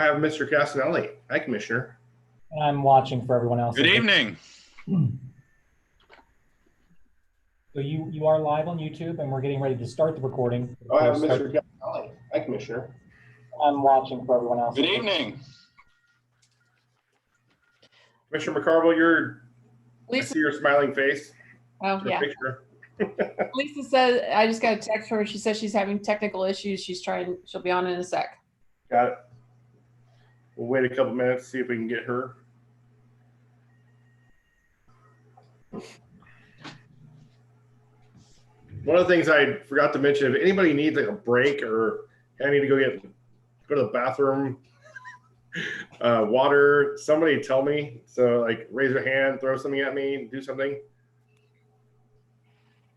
I have Mr. Castanelli. Hi, Commissioner. And I'm watching for everyone else. Good evening. So you are live on YouTube, and we're getting ready to start the recording. I have Mr. Castanelli. Hi, Commissioner. I'm watching for everyone else. Good evening. Commissioner McCarville, I Lisa, see your smiling face. oh Your yeah. picture. Lisa says, I just got a text from her. She says she's having technical issues. She'll be on in a sec. Got it. We'll wait a couple minutes, see if we can get her. One of the things I forgot to mention, if anybody needs like a break or I need to go to the bathroom, water, somebody tell me. So like raise your hand, throw something at me, do something.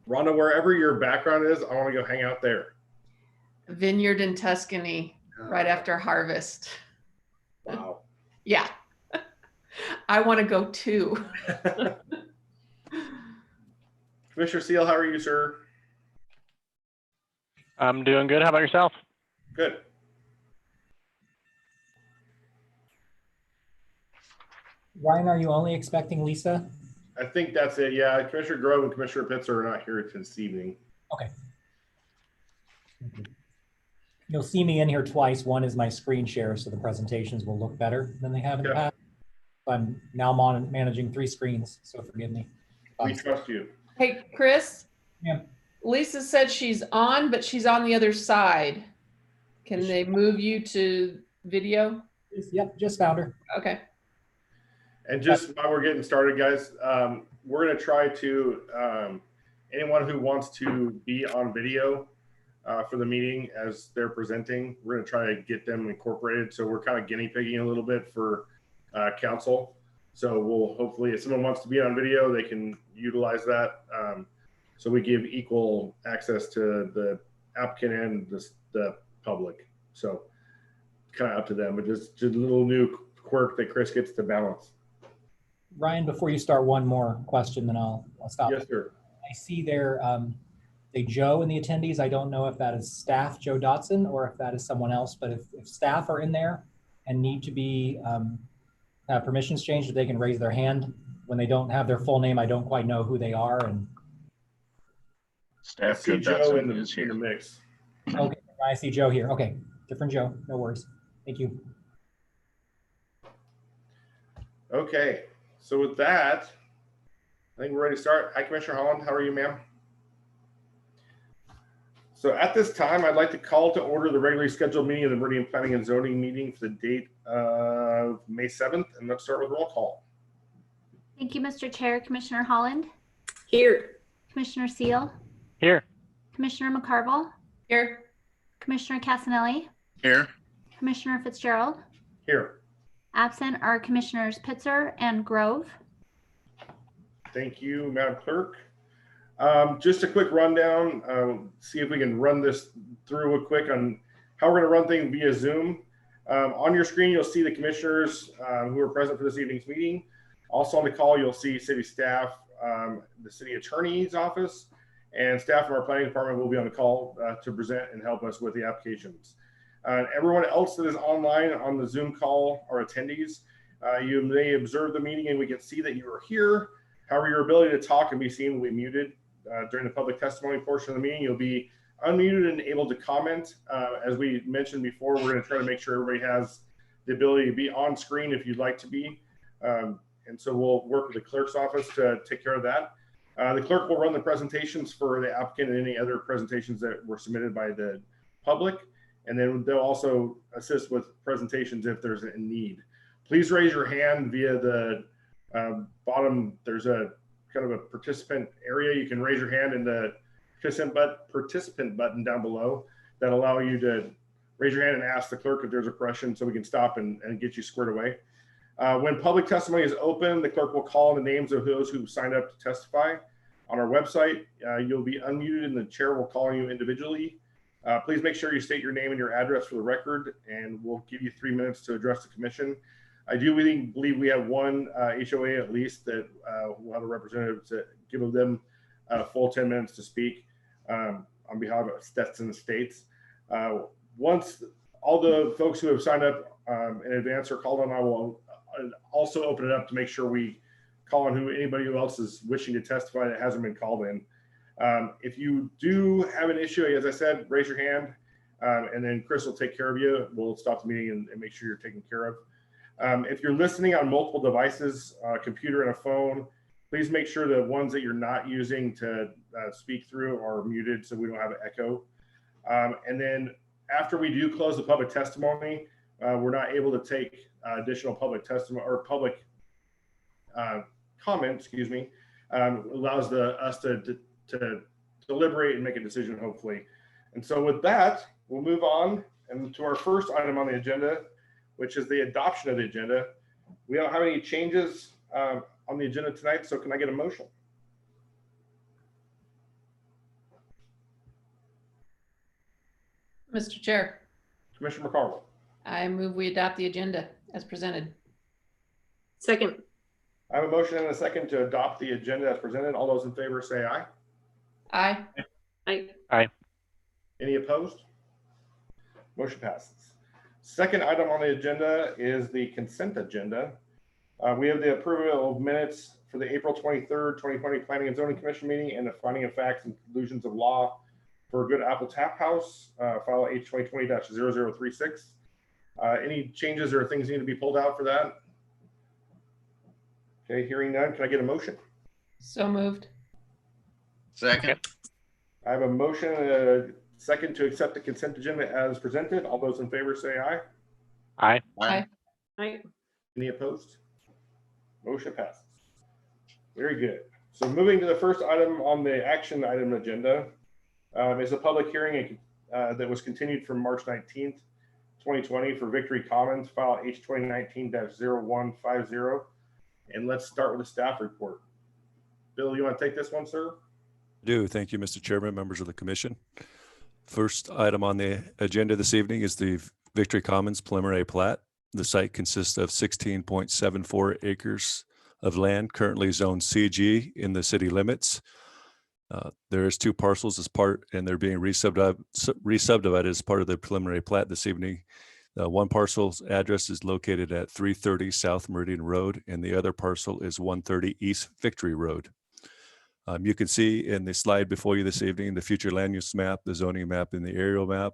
Rhonda, wherever your background is, I want to go hang out there. Vineyard in Tuscany, right after harvest. Wow. Yeah. I want to go too. Commissioner Seal, how are you, sir? I'm doing good. How about yourself? Good. Ryan, are you only expecting Lisa? I think that's it. Yeah, Commissioner Grove and Commissioner Pitts are not here this evening. Okay. You'll see me in here twice. One is my screen share, so the presentations will look better than they have in the Okay. past. I'm now managing 3 screens, so forgive me. We trust you. Hey, Chris. Yeah. Lisa said she's on, but she's on the other side. Can they move you to video? Yep, just found her. Okay. And just while we're getting started, guys, we're going to try to, anyone who wants to be on video for the meeting as they're presenting, we're going to try to get them incorporated. So we're kind of guinea pigging a little bit for council. So we'll hopefully, if someone wants to be on video, they can utilize that. So we give equal access to the applicant and the public. So kind of up to them, but just a little new quirk that Chris gets to balance. Ryan, before you start, one more question, then I'll stop. Yes, sir. I see there a Joe in the attendees. I don't know if that is staff Joe Dotson or if that is someone else, but if staff are in there and need to be have permissions changed, if they can raise their hand. When they don't have their full name, I don't quite know who they are. And Staff see Joe Joe in Dotson is the here. mix. okay, I see Joe here. Okay, different Joe. No worries. Thank you. Okay, so with that, I think we're ready to start. Hi, Commissioner Holland. How are you, ma'am? So at this time, I'd like to call to order the regularly scheduled meeting of the Meridian Planning and Zoning meeting for the date of May 7th. And let's start with roll call. Thank you, Mr. Chair. Commissioner Holland, Here. Commissioner Seal, Here. Commissioner McCarville, Here. Commissioner Casanelli, Here. Commissioner Fitzgerald. Here. Absent are Commissioners Pitzer and Grove. Thank you, Madam Clerk. Just a quick rundown, see if we can run this through real quick on how we're going to run things via Zoom. On your screen, you'll see the commissioners who are present for this evening's meeting. Also on the call, you'll see city staff, the city attorney's office, and staff from our planning department will be on the call to present and help us with the applications. Everyone else that is online on the Zoom call are attendees. You may observe the meeting and we can see that you are here. However, your ability to talk and be seen will be muted. During the public testimony portion of the meeting, you'll be unmuted and able to comment. As we mentioned before, we're going to try to make sure everybody has the ability to be on screen if you'd like to be. And so we'll work with the clerk's office to take care of that. The clerk will run the presentations for the applicant and any other presentations that were submitted by the public. And then they'll also assist with presentations if there's a need. Please raise your hand via the bottom. There's a kind of a participant area. You can raise your hand in the participant button down below that allow you to raise your hand and ask the clerk if there's a question so we can stop and get you squared away. When public testimony is open, the clerk will call the names of those who signed up to testify. On our website, you'll be unmuted and the chair will call you individually. Please make sure you state your name and your address for the record, and we'll give you 3 minutes to address the commission. I do believe we have one HOA at least that will have a representative to give them a full 10 minutes to speak on behalf of Stetson Estates. Once all the folks who have signed up in advance or called on, I will also open it up to make sure we call on anybody who else is wishing to testify that hasn't been called in. If you do have an issue, as I said, raise your hand, and then Chris will take care of you. We'll stop the meeting and make sure you're taken care of. If you're listening on multiple devices, a computer and a phone, please make sure the ones that you're not using to speak through are muted so we don't have an echo. And then after we do close the public testimony, we're not able to take additional public testimony or public comment, excuse me, allows us to deliberate and make a decision, hopefully. And so with that, we'll move on and to our first item on the agenda, which is the adoption of the agenda. We don't have any changes on the agenda tonight, so can I get a motion? Mr. Chair, Commissioner McCarville. I move we adopt the agenda as presented. Second. I have a motion and a second to adopt the agenda as presented. All those in favor say aye. Aye. Aye. Any opposed? Motion passes. Second item on the agenda is the consent agenda. We have the approval of minutes for the April 23rd, 2020 Planning and Zoning Commission meeting and the finding of facts and conclusions of law for Good Apple Tap House, file H2020-0036. Any changes or things need to be pulled out for that? Okay, hearing none, can I get a motion? So moved. Second. I have a motion and a second to accept the consent agenda as presented. All those in favor say aye. Aye. Aye. Aye. Any opposed? Motion passes. Very good. So moving to the first item on the action item agenda is a public hearing that was continued from March 19th, 2020 for Victory Commons, file H2019-0150. And let's start with the staff report. Bill, you want to take this one, sir? Do. Thank you, Mr. Chairman, members of the commission. First item on the agenda this evening is the Victory Commons preliminary plat. The site consists of 16.74 acres of land currently zoned CG in the city limits. There is two parcels as part, and they're being re-subdivided as part of the preliminary plat this evening. One parcel's address is located at 330 South Meridian Road, and the other parcel is 130 East Victory Road. You can see in the slide before you this evening, the future land use map, the zoning map, and the aerial map.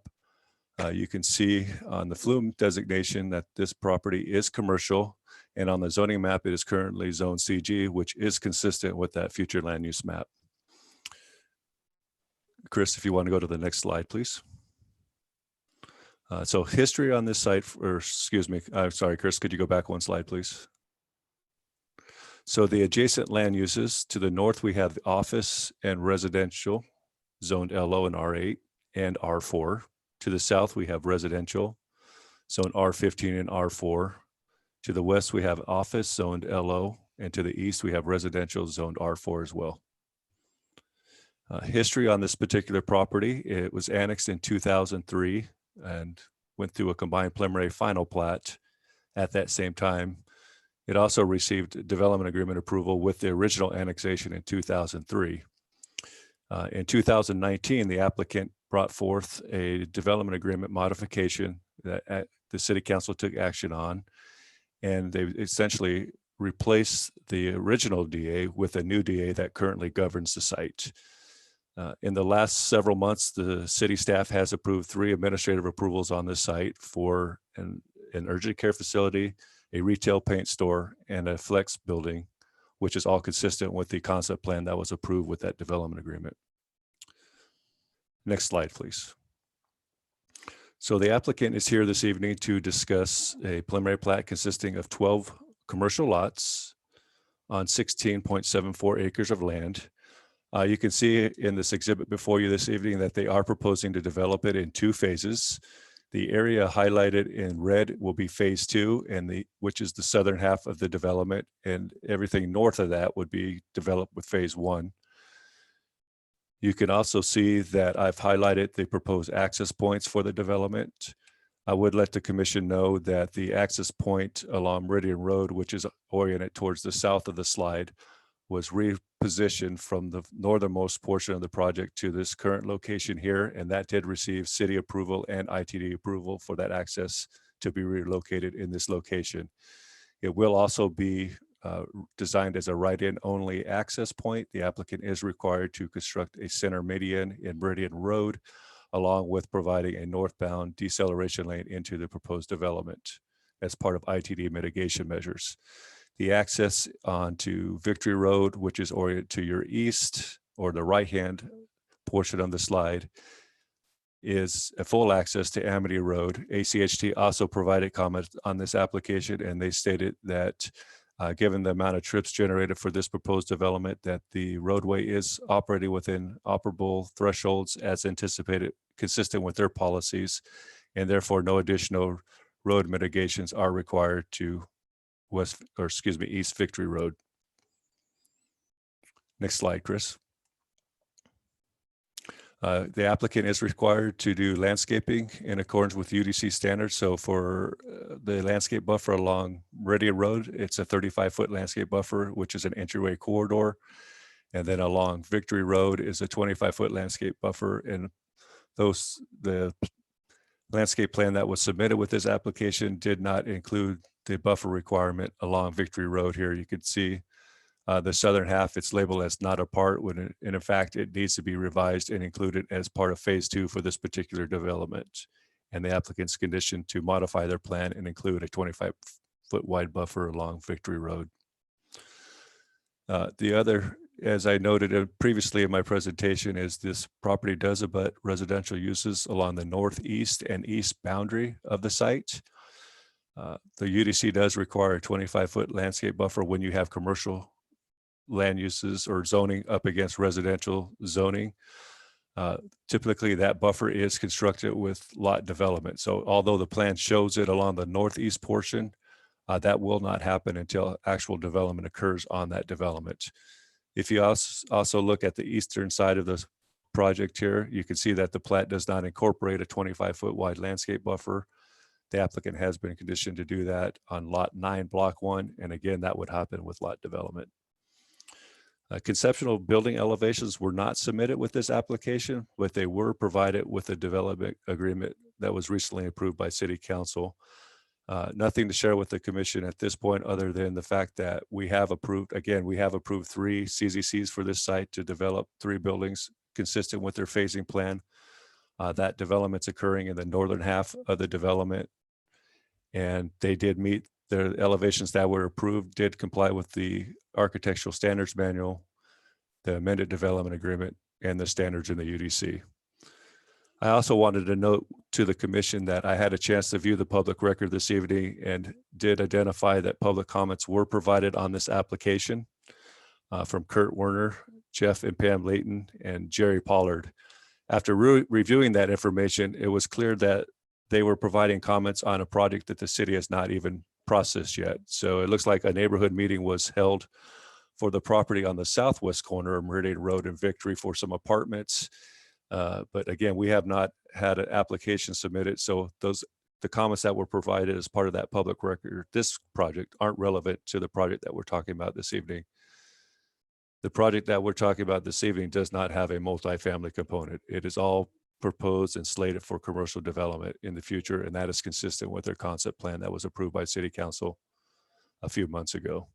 You can see on the flume designation that this property is commercial, and on the zoning map, it is currently zone CG, which is consistent with that future land use map. Chris, if you want to go to the next slide, please. So history on this site, or excuse me, I'm sorry, Chris, could you go back one slide, please? So the adjacent land uses, to the north, we have office and residential zoned LO and R8 and R4. To the south, we have residential zoned R15 and R4. To the west, we have office zoned LO, and to the east, we have residential zoned R4 as well. History on this particular property, it was annexed in 2003 and went through a combined preliminary final plat at that same time. It also received development agreement approval with the original annexation in 2003. In 2019, the applicant brought forth a development agreement modification that the city council took action on, and they essentially replaced the original DA with a new DA that currently governs the site. In the last several months, the city staff has approved 3 administrative approvals on this site for an urgent care facility, a retail paint store, and a flex building, which is all consistent with the concept plan that was approved with that development agreement. Next slide, please. So the applicant is here this evening to discuss a preliminary plat consisting of 12 commercial lots on 16.74 acres of land. You can see in this exhibit before you this evening that they are proposing to develop it in 2 phases. The area highlighted in red will be phase 2, and which is the southern half of the development, and everything north of that would be developed with phase 1. You can also see that I've highlighted the proposed access points for the development. I would let the commission know that the access point along Meridian Road, which is oriented towards the south of the slide, was repositioned from the northernmost portion of the project to this current location here, and that did receive city approval and ITD approval for that access to be relocated in this location. It will also be designed as a right-in only access point. The applicant is required to construct a center median in Meridian Road, along with providing a northbound deceleration lane into the proposed development as part of ITD mitigation measures. The access onto Victory Road, which is oriented to your east or the right-hand portion of the slide, is a full access to Amity Road. ACHT also provided comment on this application, and they stated that given the amount of trips generated for this proposed development, that the roadway is operating within operable thresholds as anticipated, consistent with their policies, and therefore no additional road mitigations are required to East Victory Road. Next slide, Chris. The applicant is required to do landscaping in accordance with UDC standards. So for the landscape buffer along Meridian Road, it's a 35-foot landscape buffer, which is an entryway corridor. And then along Victory Road is a 25-foot landscape buffer. And the landscape plan that was submitted with this application did not include the buffer requirement along Victory Road here. You could see the southern half, it's labeled as not a part, when in fact it needs to be revised and included as part of phase 2 for this particular development. And the applicant's condition to modify their plan and include a 25-foot wide buffer along Victory Road. The other, as I noted previously in my presentation, is this property does abut residential uses along the northeast and east boundary of the site. The UDC does require a 25-foot landscape buffer when you have commercial land uses or zoning up against residential zoning. Typically that buffer is constructed with lot development. So although the plan shows it along the northeast portion, that will not happen until actual development occurs on that development. If you also look at the eastern side of the project here, you can see that the plat does not incorporate a 25-foot wide landscape buffer. The applicant has been conditioned to do that on lot 9, block 1. And again, that would happen with lot development. Conceptual building elevations were not submitted with this application, but they were provided with a development agreement that was recently approved by City Council. Nothing to share with the commission at this point other than the fact that we have approved 3 CZCs for this site to develop 3 buildings consistent with their phasing plan. That development's occurring in the northern half of the development, and they did meet their elevations that were approved, did comply with the architectural standards manual, the amended development agreement, and the standards in the UDC. I also wanted to note to the commission that I had a chance to view the public record this evening and did identify that public comments were provided on this application from Kurt Werner, Jeff and Pam Layton, and Jerry Pollard. After reviewing that information, it was clear that they were providing comments on a project that the city has not even processed yet. So it looks like a neighborhood meeting was held for the property on the southwest corner of Meridian Road and Victory for some apartments. But again, we have not had an application submitted. So the comments that were provided as part of that public record, this project, aren't relevant to the project that we're talking about this evening. The project that we're talking about this evening does not have a multifamily component. It is all proposed and slated for commercial development in the future, and that is consistent with their concept plan that was approved by City Council a few months ago.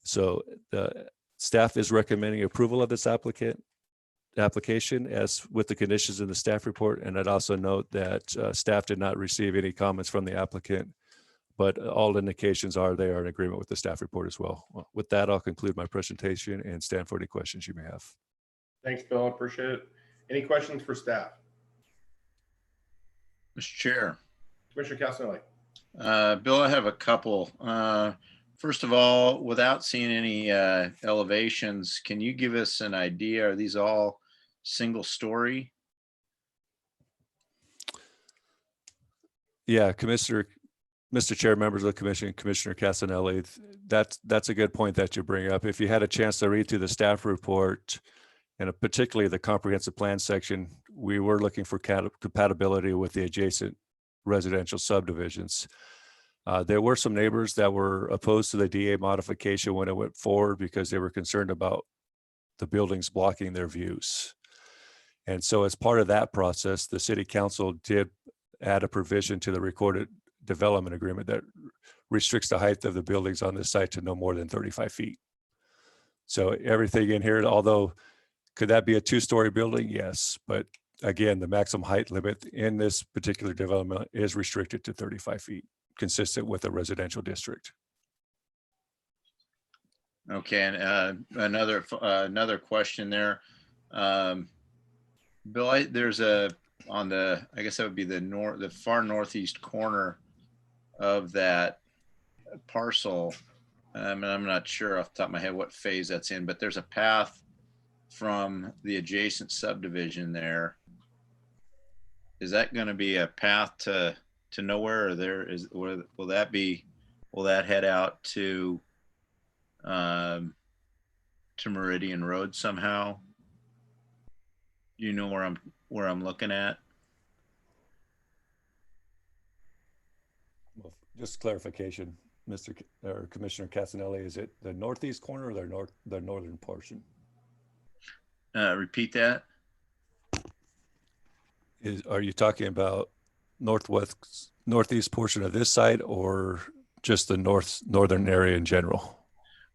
So the staff is recommending approval of this application as with the conditions in the staff report. And I'd also note that staff did not receive any comments from the applicant, but all indications are they are in agreement with the staff report as well. With that, I'll conclude my presentation and stand for any questions you may have. Thanks, Bill. I appreciate it. Any questions for staff? Mr. Chair. Commissioner Casanelli. Bill, I have a couple. First of all, without seeing any elevations, can you give us an idea? Are these all single story? Yeah, Mr. Chair, members of the commission, Commissioner Casanelli, that's a good point that you bring up. If you had a chance to read through the staff report, and particularly the comprehensive plan section, we were looking for compatibility with the adjacent residential subdivisions. There were some neighbors that were opposed to the DA modification when it went forward because they were concerned about the buildings blocking their views. And so as part of that process, the City Council did add a provision to the recorded development agreement that restricts the height of the buildings on this site to no more than 35 feet. So everything in here, although could that be a 2-story building? Yes, but again, the maximum height limit in this particular development is restricted to 35 feet, consistent with a residential district. Okay, and another question there. Bill, there's on the, I guess that would be the far northeast corner of that parcel. And I'm not sure off the top of my head what phase that's in, but there's a path from the adjacent subdivision there. Is that going to be a path to nowhere, or will that head out to Meridian Road somehow? You know where I'm looking at? Well, just clarification, Commissioner Casanelli, is it the northeast corner or the northern portion? Repeat that. Are you talking about northeast portion of this site, or just the northern area in general?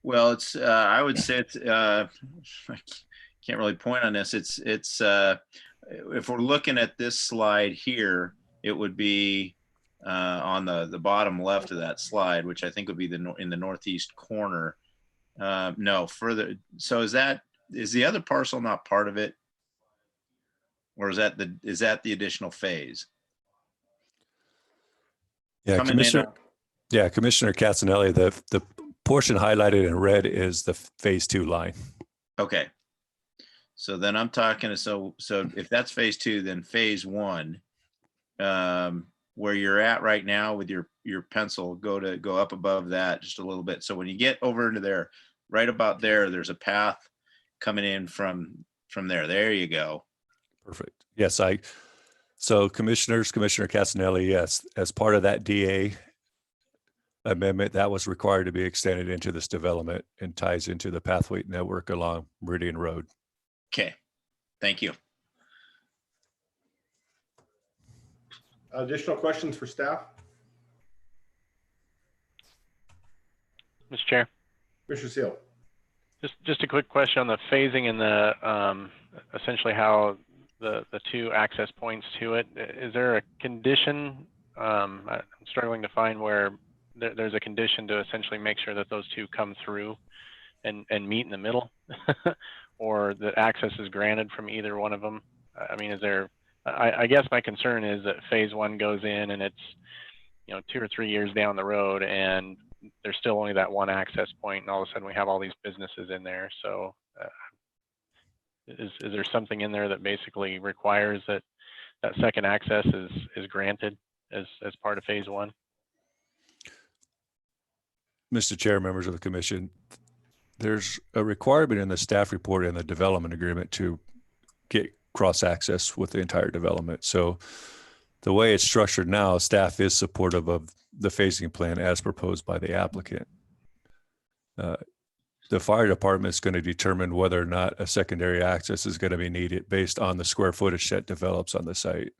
Well, it's I would say it's I can't really point on this. It's if we're looking at this slide here, it would be on the bottom left of that slide, which I think would be in the northeast corner. No, further. So is the other parcel not part of it, or is that the additional phase? Yeah, Commissioner Casanelli, the portion highlighted in red is the phase 2 line. Okay. So then I'm talking, so if that's phase 2, then phase 1, where you're at right now with your pencil, go up above that just a little bit. So when you get over into there, right about there, there's a path coming in from there. There you go. Perfect. Yes, so Commissioner Casanelli, yes, as part of that DA amendment, that was required to be extended into this development and ties into the pathway network along Meridian Road. Okay, thank you. Additional questions for staff? Mr. Chair, Commissioner Seal. just a quick question on the phasing and the essentially how the 2 access points to it. Is there a condition? I'm struggling to find where there's a condition to essentially make sure that those 2 come through and meet in the middle, or that access is granted from either one of them. I mean, is there? I guess my concern is that phase 1 goes in and it's 2 or 3 years down the road, and there's still only that one access point, and all of a sudden we have all these businesses in there. So is there something in there that basically requires that second access is granted as part of phase 1? Mr. Chair, members of the commission, there's a requirement in the staff report and the development agreement to get cross access with the entire development. So the way it's structured now, staff is supportive of the phasing plan as proposed by the applicant. The fire department is going to determine whether or not a secondary access is going to be needed based on the square footage that develops on the site.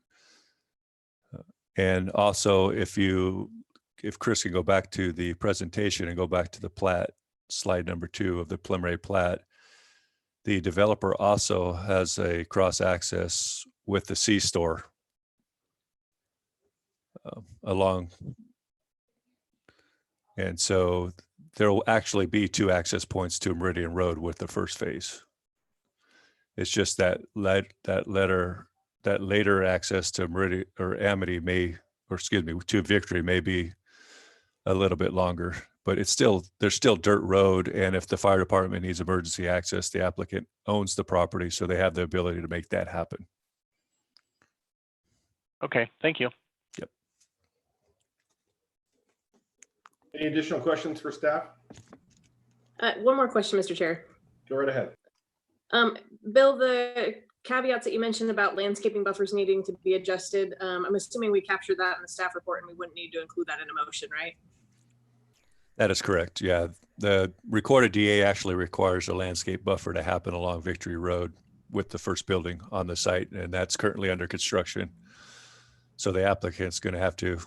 And also, if Chris can go back to the presentation and go back to the plat, slide number 2 of the preliminary plat, the developer also has a cross access with the C-store along. And so there will actually be 2 access points to Meridian Road with the first phase. It's just that later access to Meridian or Amity to Victory may be a little bit longer, but there's still dirt road. And if the fire department needs emergency access, the applicant owns the property, so they have the ability to make that happen. Okay, thank you. Yep. Any additional questions for staff? One more question, Mr. Chair. Go right ahead. Bill, the caveats that you mentioned about landscaping buffers needing to be adjusted, I'm assuming we captured that in the staff report and we wouldn't need to include that in a motion, right? That is correct. Yeah. The recorded DA actually requires a landscape buffer to happen along Victory Road with the first building on the site, and that's currently under construction. So the applicant's going to have to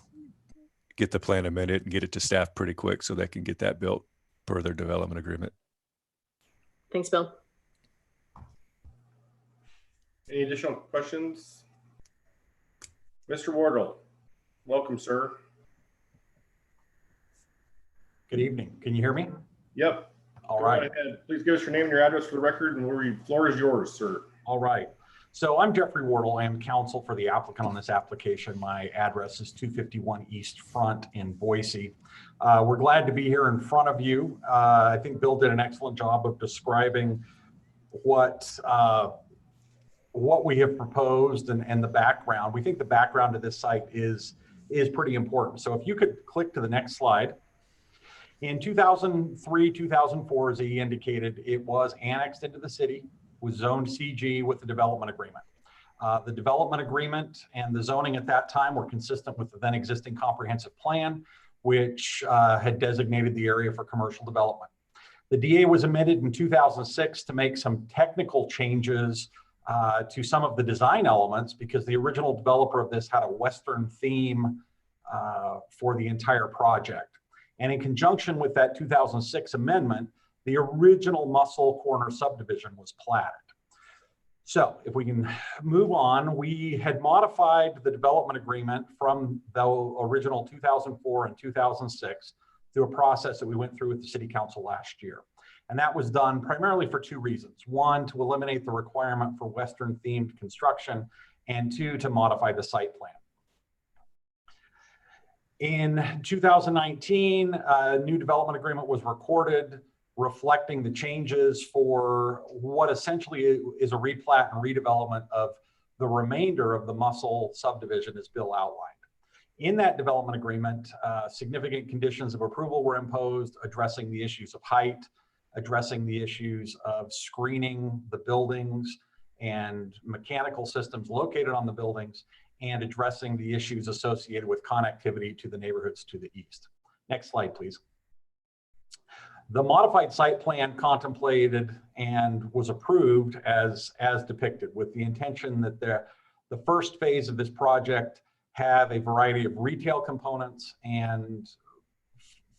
get the plan amended and get it to staff pretty quick so they can get that built per their development agreement. Thanks, Bill. Any additional questions? Mr. Wardle, welcome, sir. Good evening. Can you hear me? Yep. All Go right. ahead. Please give us your name and your address for the record, and the floor is yours, sir. All right. So I'm Jeffrey Wardle. I am counsel for the applicant on this application. My address is 251 East Front in Boise. We're glad to be here in front of you. I think Bill did an excellent job of describing what we have proposed and the background. We think the background of this site is pretty important. So if you could click to the next slide. In 2003, 2004, as he indicated, it was annexed into the city, was zoned CG with the development agreement. The development agreement and the zoning at that time were consistent with the then existing comprehensive plan, which had designated the area for commercial development. The DA was amended in 2006 to make some technical changes to some of the design elements because the original developer of this had a Western theme for the entire project. And in conjunction with that 2006 amendment, the original Muscle Corner subdivision was platted. So if we can move on, we had modified the development agreement from the original 2004 and 2006 through a process that we went through with the City Council last year. And that was done primarily for two reasons. One, to eliminate the requirement for Western themed construction, and two, to modify the site plan. In 2019, a new development agreement was recorded reflecting the changes for what essentially is a replat and redevelopment of the remainder of the Muscle subdivision as Bill outlined. In that development agreement, significant conditions of approval were imposed, addressing the issues of height, addressing the issues of screening the buildings and mechanical systems located on the buildings, and addressing the issues associated with connectivity to the neighborhoods to the east. Next slide, please. The modified site plan contemplated and was approved as depicted, with the intention that the first phase of this project have a variety of retail components and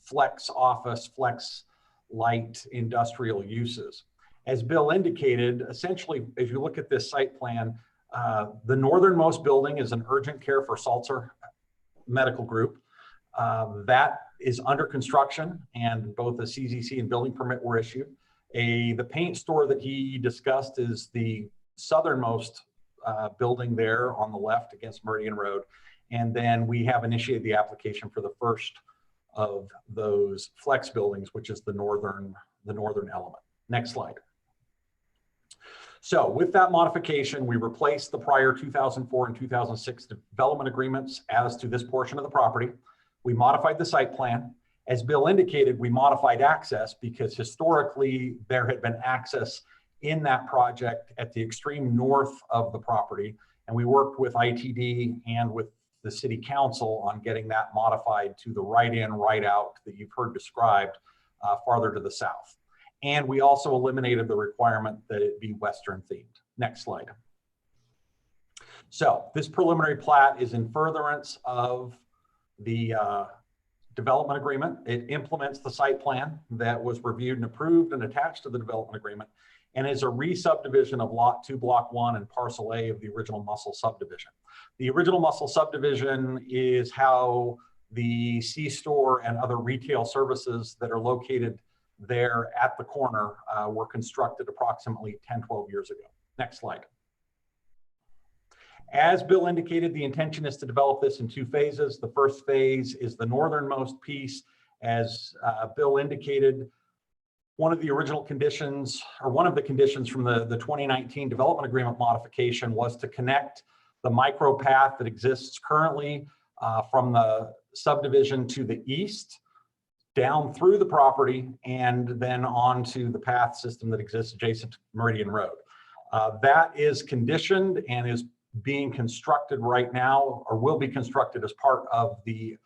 flex office, flex light industrial uses. As Bill indicated, essentially, as you look at this site plan, the northernmost building is an urgent care for Salzer Medical Group. That is under construction, and both a CZC and building permit were issued. The paint store that he discussed is the southernmost building there on the left against Meridian Road. And then we have initiated the application for the first of those flex buildings, which is the northern element. Next slide. So with that modification, we replaced the prior 2004 and 2006 development agreements as to this portion of the property. We modified the site plan. As Bill indicated, we modified access because historically there had been access in that project at the extreme north of the property. And we worked with ITD and with the City Council on getting that modified to the right in, right out that you've heard described farther to the south. And we also eliminated the requirement that it be Western themed. Next slide. So this preliminary plat is in furtherance of the development agreement. It implements the site plan that was reviewed and approved and attached to the development agreement, and is a re-subdivision of Lot 2, Block 1 and Parcel A of the original Muscle subdivision. The original Muscle subdivision is how the C-store and other retail services that are located there at the corner were constructed approximately 10, 12 years ago. Next slide. As Bill indicated, the intention is to develop this in two phases. The first phase is the northernmost piece. As Bill indicated, one of the original conditions, or one of the conditions from the 2019 development agreement modification, was to connect the micro path that exists currently from the subdivision to the east, down through the property, and then onto the path system that exists adjacent to Meridian Road. That is conditioned and is being constructed right now, or will be constructed as part of the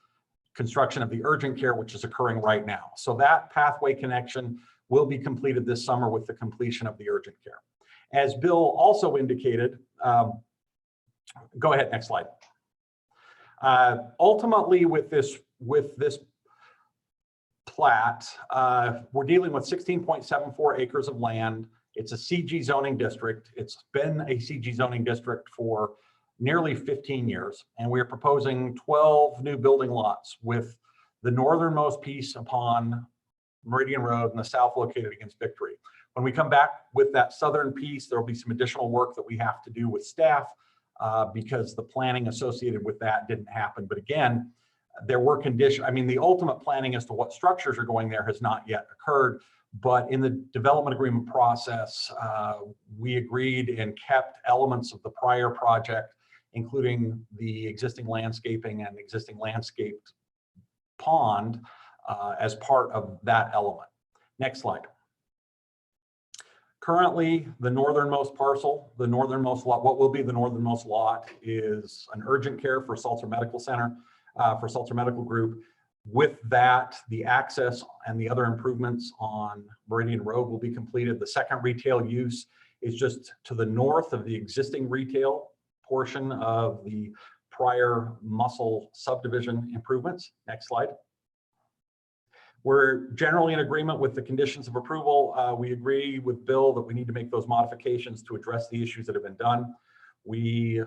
construction of the urgent care, which is occurring right now. So that pathway connection will be completed this summer with the completion of the urgent care. As Bill also indicated, go ahead, next slide. Ultimately, with this with this plat, we're dealing with 16.74 acres of land. It's a CG zoning district. It's been a CG zoning district for nearly 15 years. And we're proposing 12 new building lots, with the northernmost piece upon Meridian Road and the south located against Victory. When we come back with that southern piece, there will be some additional work that we have to do with staff because the planning associated with that didn't happen. But again, there were conditions. I mean, the ultimate planning as to what structures are going there has not yet occurred. But in the development agreement process, we agreed and kept elements of the prior project, including the existing landscaping and existing landscaped pond as part of that element. Next slide. Currently, the northernmost parcel, the northernmost lot, what will be the northernmost lot, is an urgent care for Salter Medical Center, for Salter Medical Group. With that, the access and the other improvements on Meridian Road will be completed. The second retail use is just to the north of the existing retail portion of the prior Muscle subdivision improvements. Next slide. We're generally in agreement with the conditions of approval. We agree with Bill that we need to make those modifications to address the issues that have been done. We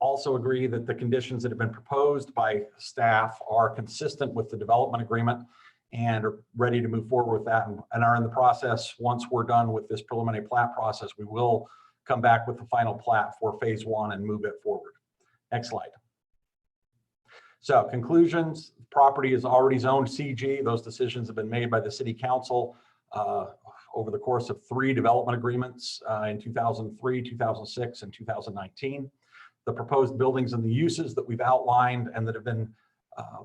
also agree that the conditions that have been proposed by staff are consistent with the development agreement and are ready to move forward with that, and are in the process. Once we're done with this preliminary plat process, we will come back with the final plat for phase 1 and move it forward. Next slide. So conclusions: property is already zoned CG. Those decisions have been made by the city council over the course of 3 development agreements in 2003, 2006, and 2019. The proposed buildings and the uses that we've outlined and that have been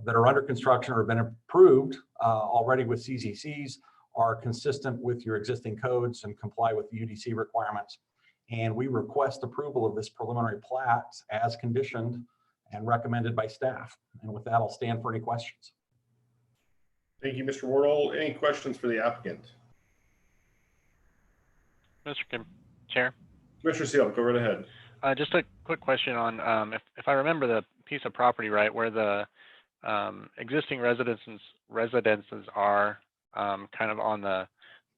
that are under construction or have been approved already with CZCs are consistent with your existing codes and comply with the UDC requirements. And we request approval of this preliminary plat as conditioned and recommended by staff. And with that, I'll stand for any questions. Thank you, Mr. Wardle. Any questions for the applicant? Mr. Chair. Commissioner Seal, go right ahead. Just a quick question on if I remember the piece of property right, where the existing residences are kind of on the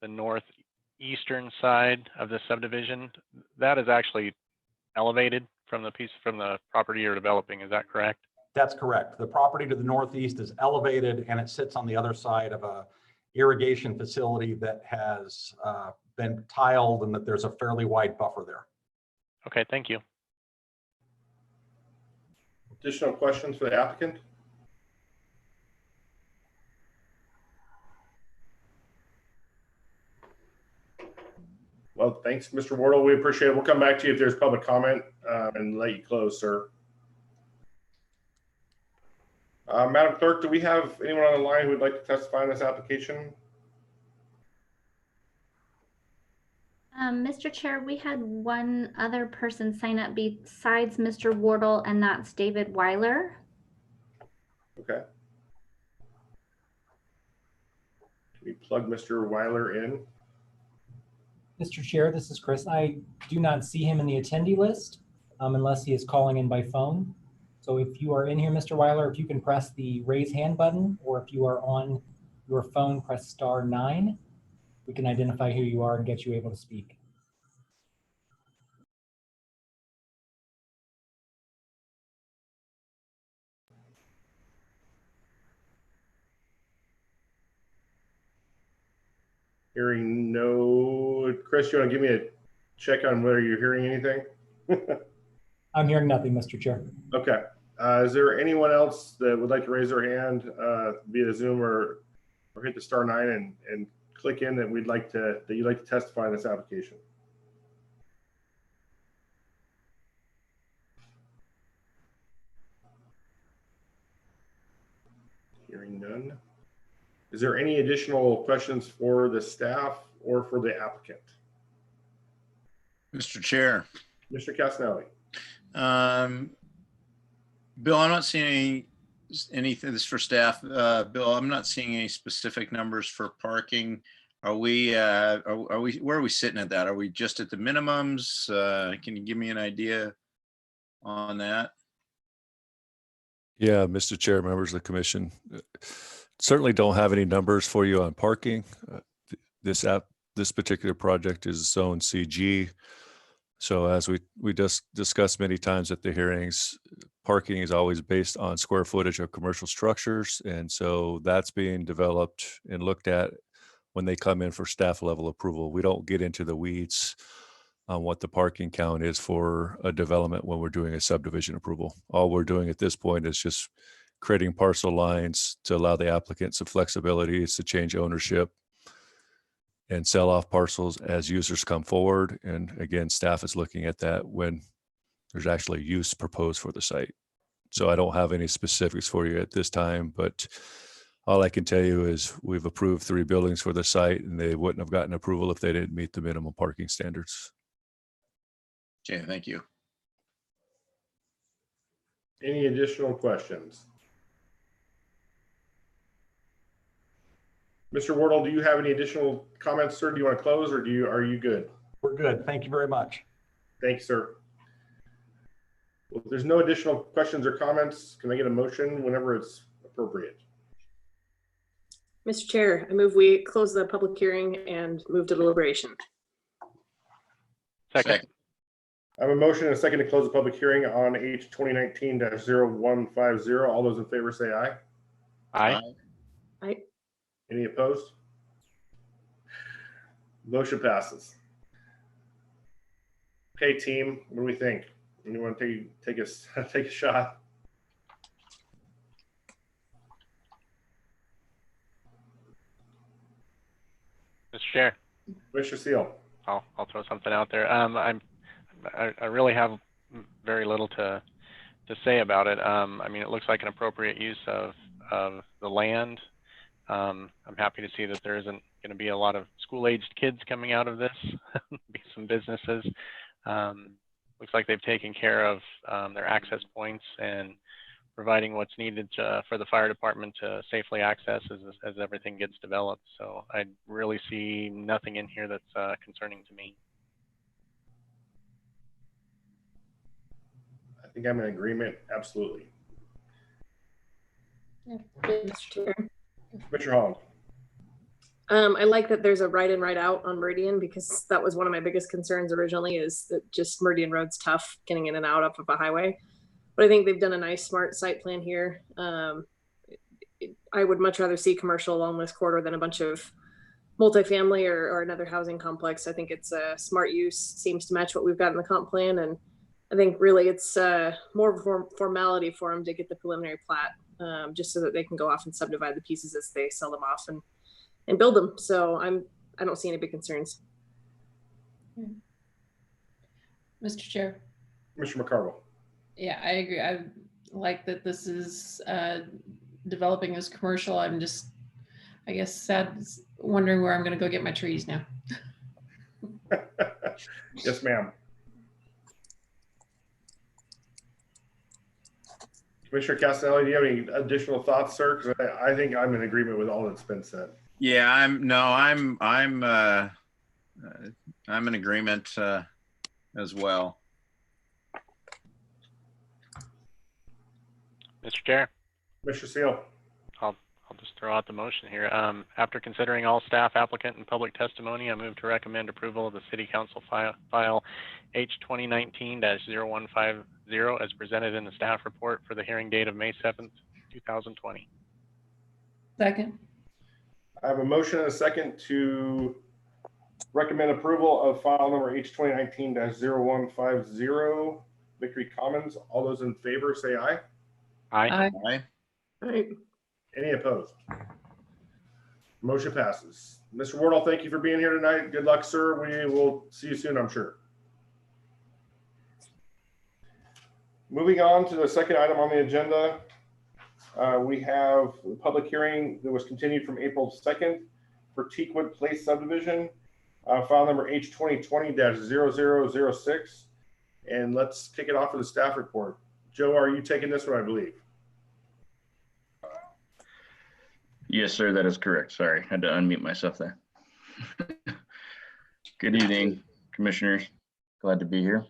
northeastern side of the subdivision, that is actually elevated from the property you're developing. Is that correct? That's correct. The property to the northeast is elevated, and it sits on the other side of a irrigation facility that has been tiled, and that there's a fairly wide buffer there. Okay, thank you. Additional questions for the applicant? Well, thanks, Mr. Wardle. We appreciate it. We'll come back to you if there's public comment and let you close, sir. Madam Clerk, do we have anyone on the line who would like to testify on this application? Mr. Chair, we had one other person sign up besides Mr. Wardle, and that's David Weiler. Okay. Can we plug Mr. Weiler in? Mr. Chair, this is Chris. I do not see him in the attendee list unless he is calling in by phone. So if you are in here, Mr. Weiler, if you can press the raise hand button, or if you are on your phone, press *9. We can identify who you are and get you able to speak. Hearing no. Chris, you want to give me a check on whether you're hearing anything? I'm hearing nothing, Mr. Chair. Okay. Is there anyone else that would like to raise their hand via Zoom or hit the *9 and click in that you'd like to testify on this application? Hearing none. Is there any additional questions for the staff or for the applicant? Mr. Chair. Mr. Castanelli. Bill, I'm not seeing anything. This is for staff. Bill, I'm not seeing any specific numbers for parking. Are we where are we sitting at that? Are we just at the minimums? Can you give me an idea on that? Yeah, Mr. Chair, members of the commission, certainly don't have any numbers for you on parking. This particular project is zone CG. So as we just discussed many times at the hearings, parking is always based on square footage of commercial structures. And so that's being developed and looked at when they come in for staff level approval. We don't get into the weeds on what the parking count is for a development when we're doing a subdivision approval. All we're doing at this point is just creating parcel lines to allow the applicant some flexibility. It's to change ownership and sell off parcels as users come forward. And again, staff is looking at that when there's actually use proposed for the site. So I don't have any specifics for you at this time, but all I can tell you is we've approved 3 buildings for the site, and they wouldn't have gotten approval if they didn't meet the minimum parking standards. Okay, thank you. Any additional questions? Mr. Wardle, do you have any additional comments, sir? Do you want to close, or are you good? We're good. Thank you very much. Thanks, sir. Well, if there's no additional questions or comments, can I get a motion whenever it's appropriate? Mr. Chair, I move we close the public hearing and move to deliberation. Second. I have a motion and a second to close the public hearing on H 2019-0150. All those in favor say aye. Aye. Aye. Any opposed? Motion passes. Okay, team, what do we think? Anyone take a shot? Mr. Chair, Mr. Seal. I'll throw something out there. I really have very little to say about it. I mean, it looks like an appropriate use of the land. I'm happy to see that there isn't going to be a lot of school-aged kids coming out of this. Be some businesses. Looks like they've taken care of their access points and providing what's needed for the fire department to safely access as everything gets developed. So I really see nothing in here that's concerning to me. I think I'm in agreement. Absolutely. Yeah. Mr. Chair. Mr. Holland. I like that there's a right in, right out on Meridian, because that was one of my biggest concerns originally, is that just Meridian Road's tough getting in and out of a highway. But I think they've done a nice, smart site plan here. I would much rather see commercial along this corridor than a bunch of multifamily or another housing complex. I think it's a smart use, seems to match what we've got in the comp plan. And I think really it's more of a formality for them to get the preliminary plat, just so that they can go off and subdivide the pieces as they sell them off and build them. So I don't see any big concerns. Mr. Chair. Mr. McCarville. Yeah, I agree. I like that this is developing as commercial. I'm just, I guess, sad, wondering where I'm going to go get my trees now. Yes, ma'am. Commissioner Castelli, do you have any additional thoughts, sir? Because I think I'm in agreement with all that's been said. Yeah, I'm in agreement as well. Mr. Chair, Mr. Seal. I'll just throw out the motion here. After considering all staff, applicant, and public testimony, I move to recommend approval of the City Council file H 2019-0150 as presented in the staff report for the hearing date of May 7th, 2020. Second. I have a motion and a second to recommend approval of file number H 2019-0150, Victory Commons. All those in favor say aye. Aye. All right. Any opposed? Motion passes. Mr. Wardle, thank you for being here tonight. Good luck, sir. We will see you soon, I'm sure. Moving on to the second item on the agenda, we have a public hearing that was continued from April 2nd for TEAKWOOD Place subdivision, file number H 2020-0006. And let's kick it off with the staff report. Joe, are you taking this one, I believe? Yes, sir, that is correct. Sorry, had to unmute myself there. Good evening, commissioners. Glad to be here.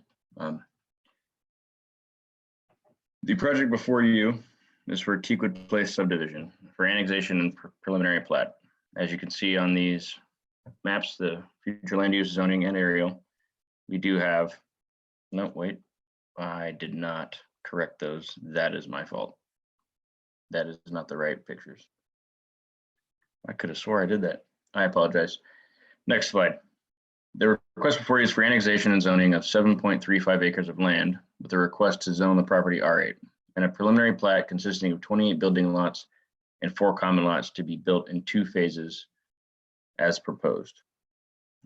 The project before you is for Teakwood Place subdivision for annexation and preliminary plat. As you can see on these maps, the future land use, zoning, and aerial, we do have, no, wait, I did not correct those. That is my fault. That is not the right pictures. I could have swore I did that. I apologize. Next slide. The request before you is for annexation and zoning of 7.35 acres of land with a request to zone the property R8 and a preliminary plat consisting of 28 building lots and 4 common lots to be built in 2 phases as proposed.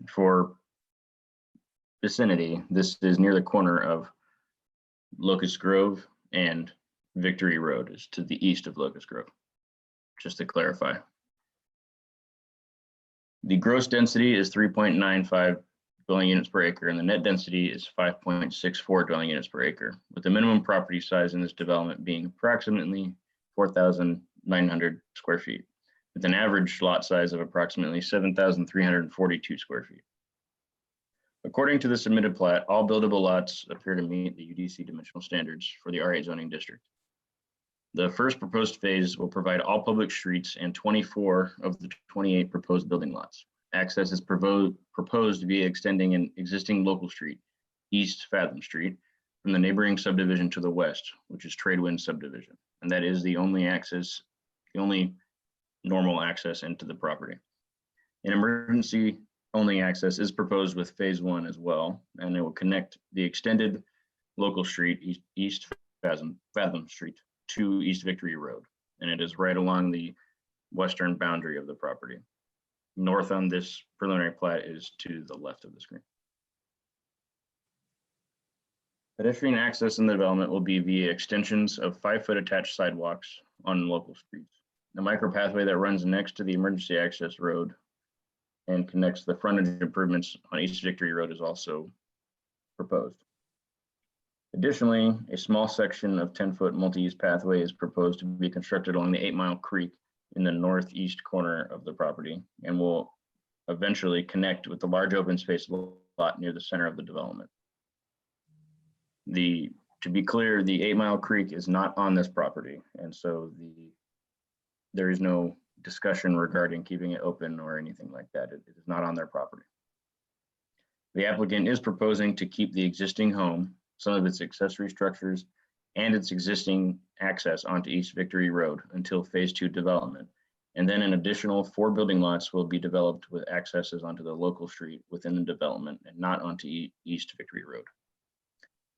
For vicinity, this is near the corner of Locust Grove and Victory Road, is to the east of Locust Grove, just to clarify. The gross density is 3.95 dwelling units per acre, and the net density is 5.64 dwelling units per acre, with the minimum property size in this development being approximately 4,900 square feet, with an average lot size of approximately 7,342 square feet. According to the submitted plat, all buildable lots appear to meet the UDC dimensional standards for the R8 zoning district. The first proposed phase will provide all public streets and 24 of the 28 proposed building lots. Access is proposed via extending an existing local street, East Fathom Street, from the neighboring subdivision to the west, which is Tradewind subdivision. And that is the only access, the only normal access into the property. An emergency only access is proposed with phase 1 as well, and it will connect the extended local street, East Fathom Street, to East Victory Road, and it is right along the western boundary of the property. North on this preliminary plat is to the left of the screen. Pedestrian access in the development will be via extensions of 5-foot attached sidewalks on local streets. The micro pathway that runs next to the emergency access road and connects the frontage improvements on East Victory Road is also proposed. Additionally, a small section of 10-foot multi-use pathway is proposed to be constructed along the 8 Mile Creek in the northeast corner of the property and will eventually connect with the large open space lot near the center of the development. To be clear, the 8 Mile Creek is not on this property, and so there is no discussion regarding keeping it open or anything like that. It is not on their property. The applicant is proposing to keep the existing home, some of its accessory structures, and its existing access onto East Victory Road until phase 2 development. And then an additional 4 building lots will be developed with accesses onto the local street within the development and not onto East Victory Road.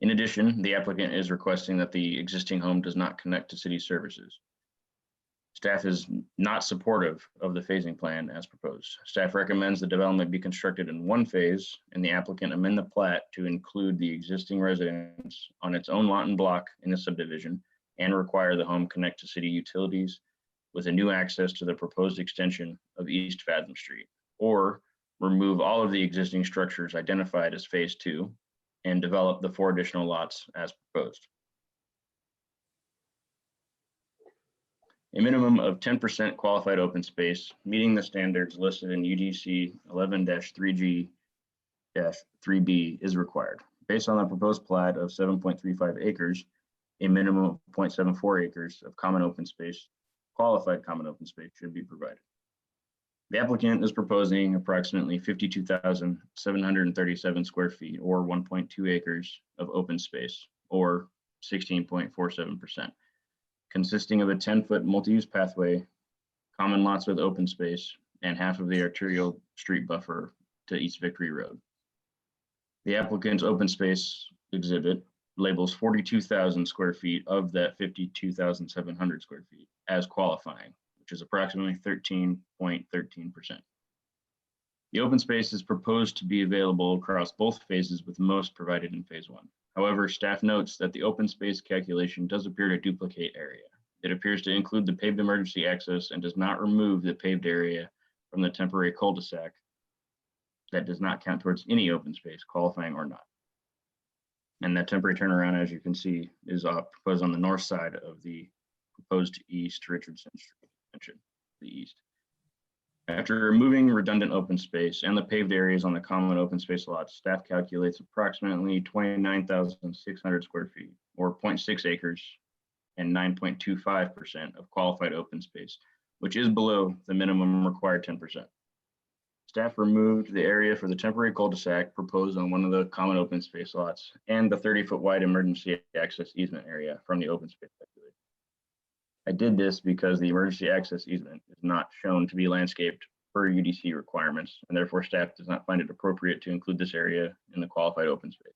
In addition, the applicant is requesting that the existing home does not connect to city services. Staff is not supportive of the phasing plan as proposed. Staff recommends the development be constructed in 1 phase and the applicant amend the plat to include the existing residence on its own lot and block in the subdivision and require the home connect to city utilities with a new access to the proposed extension of East Fathom Street, or remove all of the existing structures identified as phase 2 and develop the 4 additional lots as proposed. A minimum of 10% qualified open space, meeting the standards listed in UDC 11-3G-3B is required. Based on the proposed plat of 7.35 acres, a minimum of 0.74 acres of common open space, qualified common open space should be provided. The applicant is proposing approximately 52,737 square feet or 1.2 acres of open space or 16.47%. Consisting of a 10-foot multi-use pathway, common lots with open space, and half of the arterial street buffer to East Victory Road. The applicant's open space exhibit labels 42,000 square feet of that 52,700 square feet as qualifying, which is approximately 13.13%. The open space is proposed to be available across both phases, with most provided in phase 1. However, staff notes that the open space calculation does appear to duplicate area. It appears to include the paved emergency access and does not remove the paved area from the temporary cul-de-sac that does not count towards any open space, qualifying or not. And that temporary turnaround, as you can see, is proposed on the north side of the proposed East Richardson Street, the east. After removing redundant open space and the paved areas on the common open space lots, staff calculates approximately 29,600 square feet or 0.6 acres and 9.25% of qualified open space, which is below the minimum required 10%. Staff removed the area for the temporary cul-de-sac proposed on one of the common open space lots and the 30-foot wide emergency access easement area from the open space calculation. I did this because the emergency access easement is not shown to be landscaped per UDC requirements, and therefore staff does not find it appropriate to include this area in the qualified open space.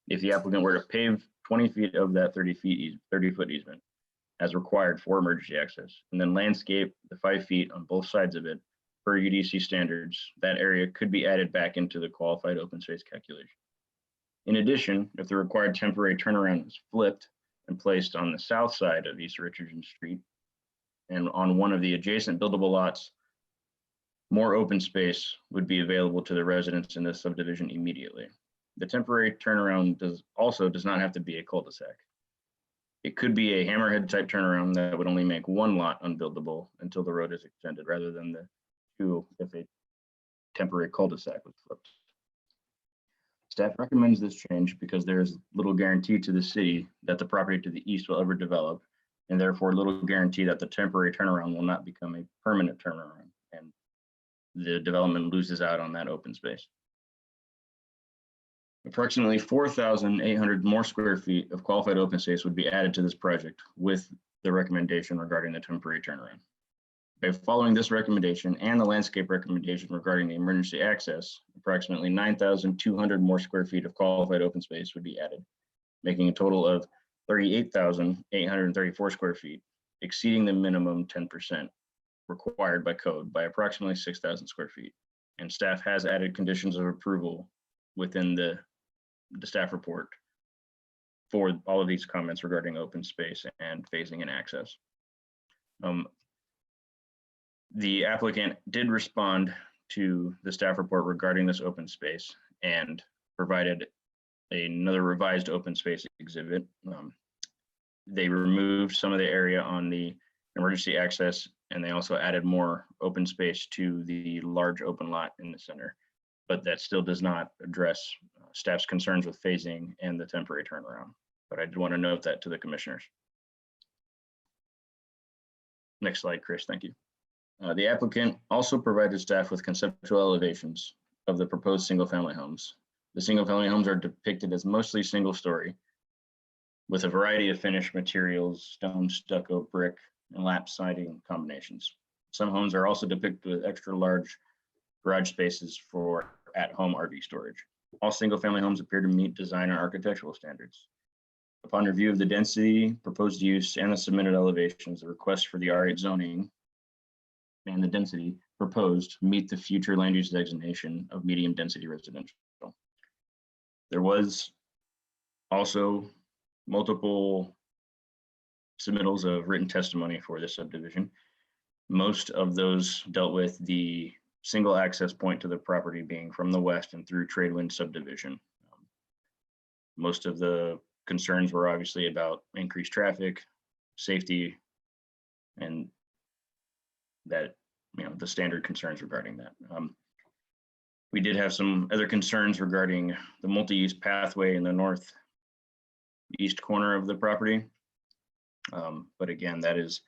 If the applicant were to pave 20 feet of that 30-foot easement as required for emergency access, and then landscape the 5 feet on both sides of it per UDC standards, that area could be added back into the qualified open space calculation. In addition, if the required temporary turnaround was flipped and placed on the south side of East Richardson Street and on one of the adjacent buildable lots, more open space would be available to the residents in this subdivision immediately. The temporary turnaround does not have to be a cul-de-sac. It could be a hammerhead type turnaround that would only make one lot unbuildable until the road is extended, rather than the two if a temporary cul-de-sac was flipped. Staff recommends this change because there is little guarantee to the city that the property to the east will ever develop, and therefore little guarantee that the temporary turnaround will not become a permanent turnaround and the development loses out on that open space. Approximately 4,800 more square feet of qualified open space would be added to this project with the recommendation regarding the temporary turnaround. By following this recommendation and the landscape recommendation regarding the emergency access, approximately 9,200 more square feet of qualified open space would be added, making a total of 38,834 square feet, exceeding the minimum 10% required by code by approximately 6,000 square feet. And staff has added conditions of approval within the staff report for all of these comments regarding open space and phasing and access. The applicant did respond to the staff report regarding this open space and provided another revised open space exhibit. They removed some of the area on the emergency access, and they also added more open space to the large open lot in the center, but that still does not address staff's concerns with phasing and the temporary turnaround. But I did want to note that to the commissioners. Next slide, Chris, thank you. The applicant also provided staff with conceptual elevations of the proposed single-family homes. The single-family homes are depicted as mostly single-story with a variety of finished materials, stone, stucco, brick, and lap siding combinations. Some homes are also depicted with extra large garage spaces for at-home RV storage. All single-family homes appear to meet design and architectural standards. Upon review of the density, proposed use, and the submitted elevations, the request for the R8 zoning and the density proposed meet the future land use designation of medium density residential. There was also multiple submittals of written testimony for this subdivision. Most of those dealt with the single access point to the property being from the west and through Tradewind subdivision. Most of the concerns were obviously about increased traffic, safety, and that, the standard concerns regarding that. We did have some other concerns regarding the multi-use pathway in the northeast corner of the property. But again, that is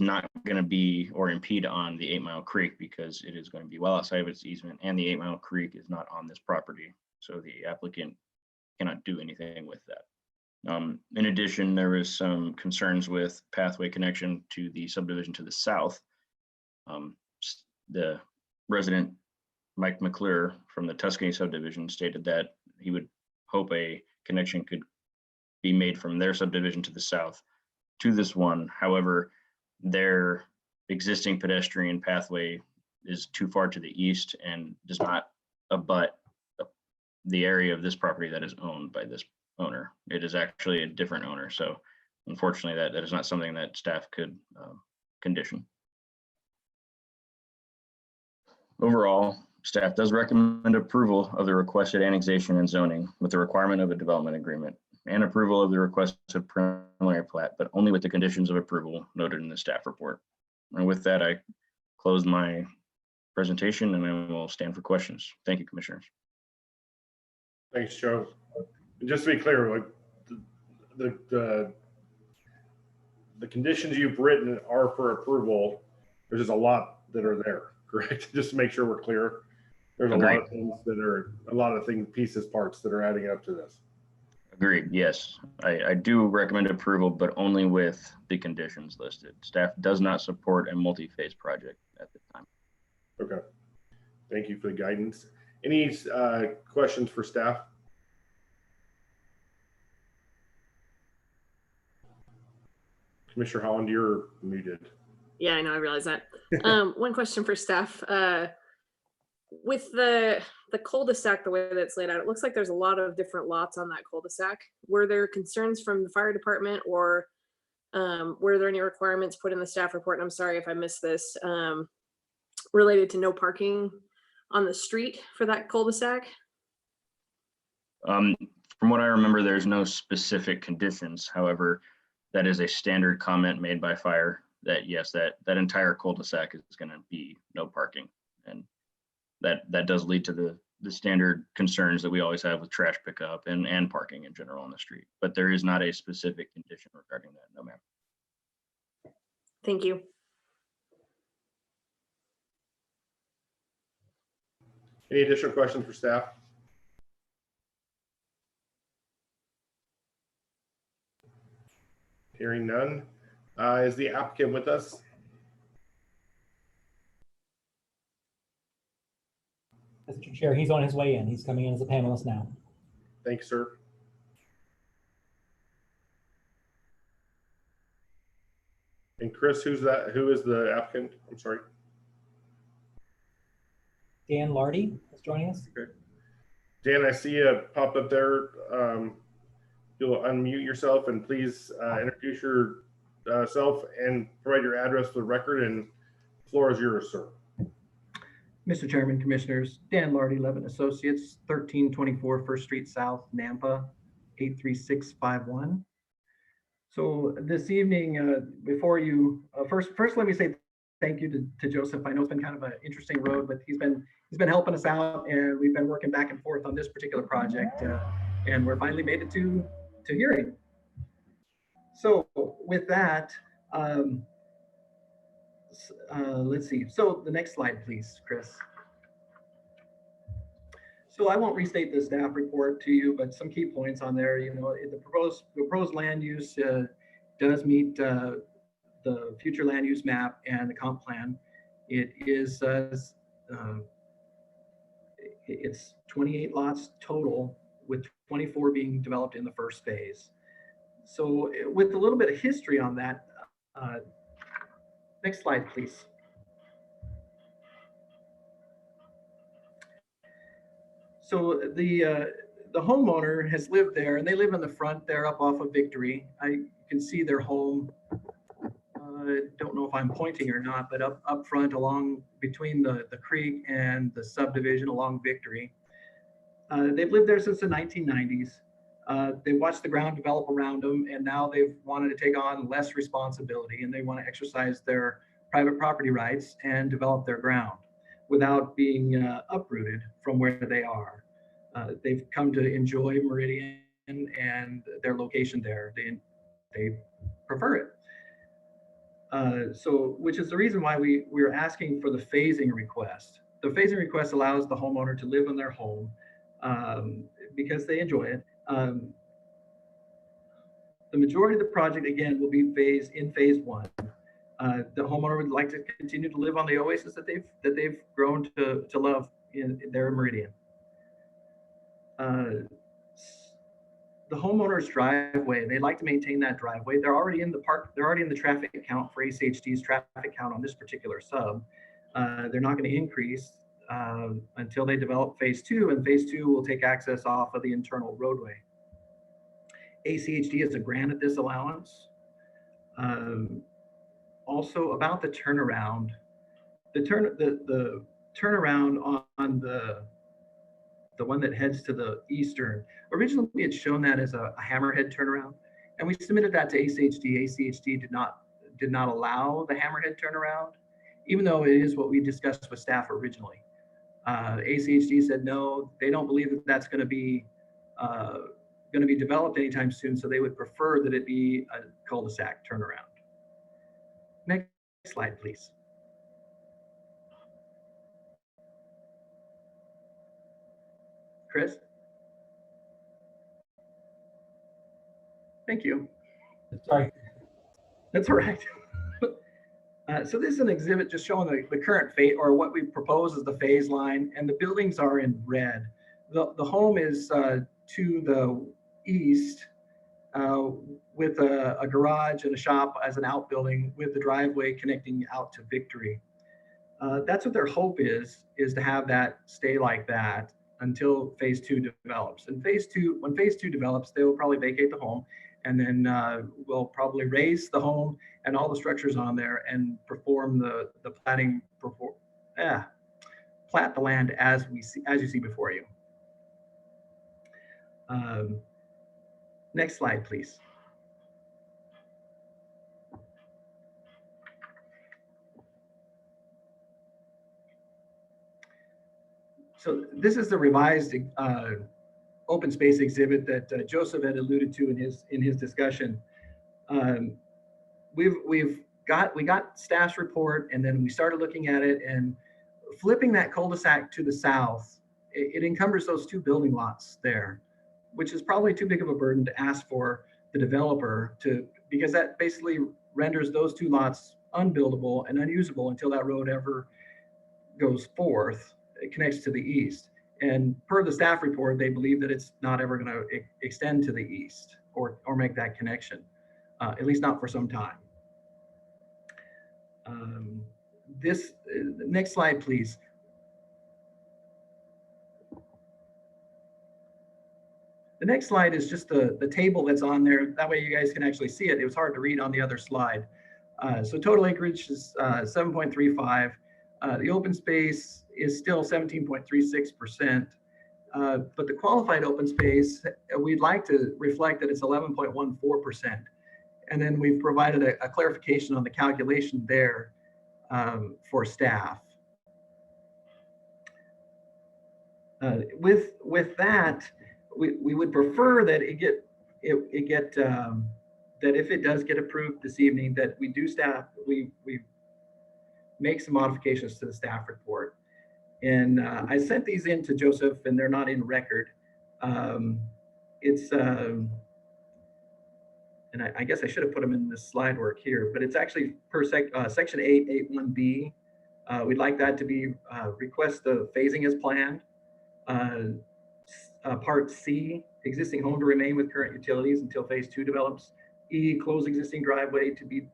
not going to be or impede on the 8 Mile Creek because it is going to be well outside of its easement, and the 8 Mile Creek is not on this property. So the applicant cannot do anything with that. In addition, there was some concerns with pathway connection to the subdivision to the south. The resident, Mike McClure from the Tuscany subdivision, stated that he would hope a connection could be made from their subdivision to the south to this one. However, their existing pedestrian pathway is too far to the east and does not abut the area of this property that is owned by this owner. It is actually a different owner. So unfortunately, that is not something that staff could condition. Overall, staff does recommend approval of the requested annexation and zoning with the requirement of a development agreement and approval of the requested preliminary plat, but only with the conditions of approval noted in the staff report. And with that, I close my presentation and I will stand for questions. Thank you, commissioners. Thanks, Joe. And just to be clear, like the the conditions you've written are for approval. There's just a lot that are there, correct? Just to make sure we're clear. There's a lot of things that are, pieces, parts that are adding up to this. Agreed. Yes, I do recommend approval, but only with the conditions listed. Staff does not support a multi-phase project at this time. Okay. Thank you for the guidance. Any questions for staff? Commissioner Holland, you're muted. Yeah, I know. I realize that. One question for staff. With the cul-de-sac, the way that it's laid out, it looks like there's a lot of different lots on that cul-de-sac. Were there concerns from the fire department, or were there any requirements put in the staff report? And I'm sorry if I missed this, related to no parking on the street for that cul-de-sac? From what I remember, there's no specific conditions. However, that is a standard comment made by fire that yes, that entire cul-de-sac is going to be no parking, and that does lead to the standard concerns that we always have with trash pickup and parking in general on the street. But there is not a specific condition regarding that. No, ma'am. Thank you. Any additional questions for staff? Hearing none. Is the applicant with us? Mr. Chair, he's on his way in. He's coming in as a panelist now. Thanks, sir. And Chris, who's that? Who is the applicant? I'm sorry. Dan Lardy is joining us. Okay. Dan, I see you pop up there. You'll unmute yourself and please introduce yourself and provide your address for the record, and the floor is yours, sir. Mr. Chairman, Commissioners, Dan Lardy, Levin Associates, 1324 First Street South, Nampa, 83651. So this evening, before you, first let me say thank you to Joseph. I know it's been kind of an interesting road, but he's been helping us out, and we've been working back and forth on this particular project, and we're finally made it to hearing. So with that, let's see. So the next slide, please, Chris. So I won't restate the staff report to you, but some key points on there. You know, the proposed land use does meet the future land use map and the comp plan. It is it's 28 lots total, with 24 being developed in the first phase. So with a little bit of history on that, next slide, please. So the homeowner has lived there, and they live in the front there up off of Victory. You can see their home. I don't know if I'm pointing or not, but up front along between the creek and the subdivision along Victory. They've lived there since the 1990s. They watched the ground develop around them, and now they've wanted to take on less responsibility, and they want to exercise their private property rights and develop their ground without being uprooted from where they are. They've come to enjoy Meridian and their location there. They prefer it. So, which is the reason why we're asking for the phasing request. The phasing request allows the homeowner to live in their home because they enjoy it. The majority of the project, again, will be phased in phase one. The homeowner would like to continue to live on the oasis that they've grown to love in their Meridian. The homeowner's driveway, they like to maintain that driveway. They're already in the park. They're already in the traffic count for ACHD's traffic count on this particular sub. They're not going to increase until they develop phase two, and phase two will take access off of the internal roadway. ACHD has granted this allowance. Also about the turnaround, the turnaround on the one that heads to the eastern, originally we had shown that as a hammerhead turnaround, and we submitted that to ACHD. ACHD did not allow the hammerhead turnaround, even though it is what we discussed with staff originally. ACHD said no, they don't believe that that's going to be developed anytime soon, so they would prefer that it be a cul-de-sac turnaround. Next slide, please. Chris? Thank you. Sorry. That's all right. So this is an exhibit just showing the current phase, or what we propose as the phase line, and the buildings are in red. The home is to the east with a garage and a shop as an outbuilding with the driveway connecting out to Victory. That's what their hope is to have that stay like that until phase 2 develops. And when phase 2 develops, they will probably vacate the home, and then we'll probably raise the home and all the structures on there and perform the platting, plat the land as you see before you. Next slide, please. So this is the revised open space exhibit that Joseph had alluded to in his discussion. We got staff's report, and then we started looking at it, and flipping that cul-de-sac to the south, it encumbers those 2 building lots there, which is probably too big of a burden to ask for the developer because that basically renders those 2 lots unbuildable and unusable until that road ever goes forth. It connects to the east. And per the staff report, they believe that it's not ever going to extend to the east or make that connection, at least not for some time. Next slide, please. The next slide is just the table that's on there. That way you guys can actually see it. It was hard to read on the other slide. So total acreage is 7.35. The open space is still 17.36%. But the qualified open space, we'd like to reflect that it's 11.14%. And then we've provided a clarification on the calculation there for staff. With that, we would prefer that that if it does get approved this evening, that we make some modifications to the staff report. And I sent these in to Joseph, and they're not in record. And I guess I should have put them in this slide work here, but it's actually per section 881B. We'd like that to be request the phasing as planned. Part C, existing home to remain with current utilities until phase 2 develops. E, close existing driveway to be,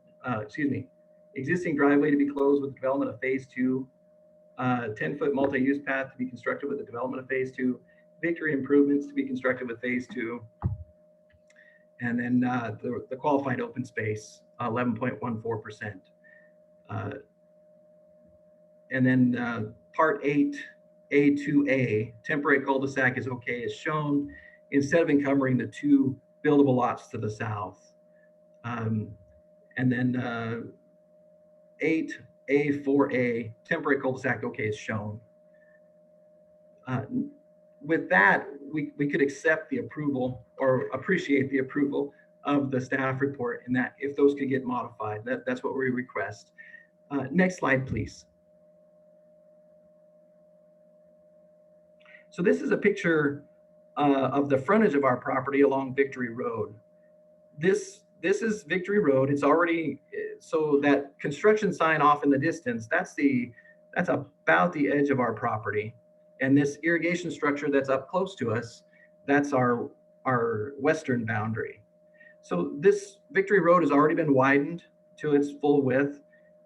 existing driveway to be closed with development of phase 2. 10-foot multi-use path to be constructed with the development of phase 2. Victory improvements to be constructed with phase 2. And then the qualified open space, 11.14%. And then part 8, A2A, temporary cul-de-sac is okay as shown, instead of encumbering the 2 buildable lots to the south. And then 8A4A, temporary cul-de-sac okay is shown. With that, we could accept the approval or appreciate the approval of the staff report, and that if those could get modified, that's what we request. Next slide, please. So this is a picture of the frontage of our property along Victory Road. This is Victory Road. It's already, so that construction sign off in the distance, that's about the edge of our property. And this irrigation structure that's up close to us, that's our western boundary. So this Victory Road has already been widened to its full width,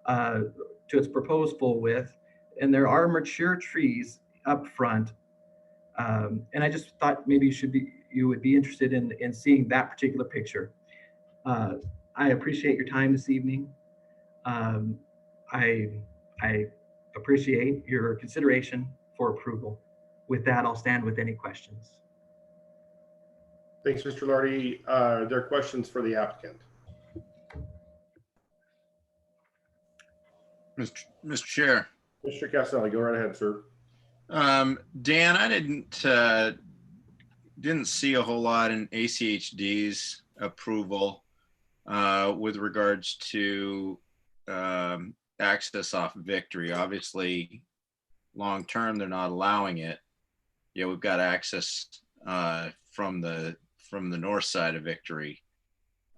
to its proposed full width. And there are mature trees up front. And I just thought maybe you would be interested in seeing that particular picture. I appreciate your time this evening. I appreciate your consideration for approval. With that, I'll stand with any questions. Thanks, Mr. Lardy. Are there questions for the applicant? Mr. Chair. Mr. Castelli, go right ahead, sir. Dan, I didn't see a whole lot in ACHD's approval with regards to access off Victory. Obviously, long term, they're not allowing it. Yeah, we've got access from the north side of Victory.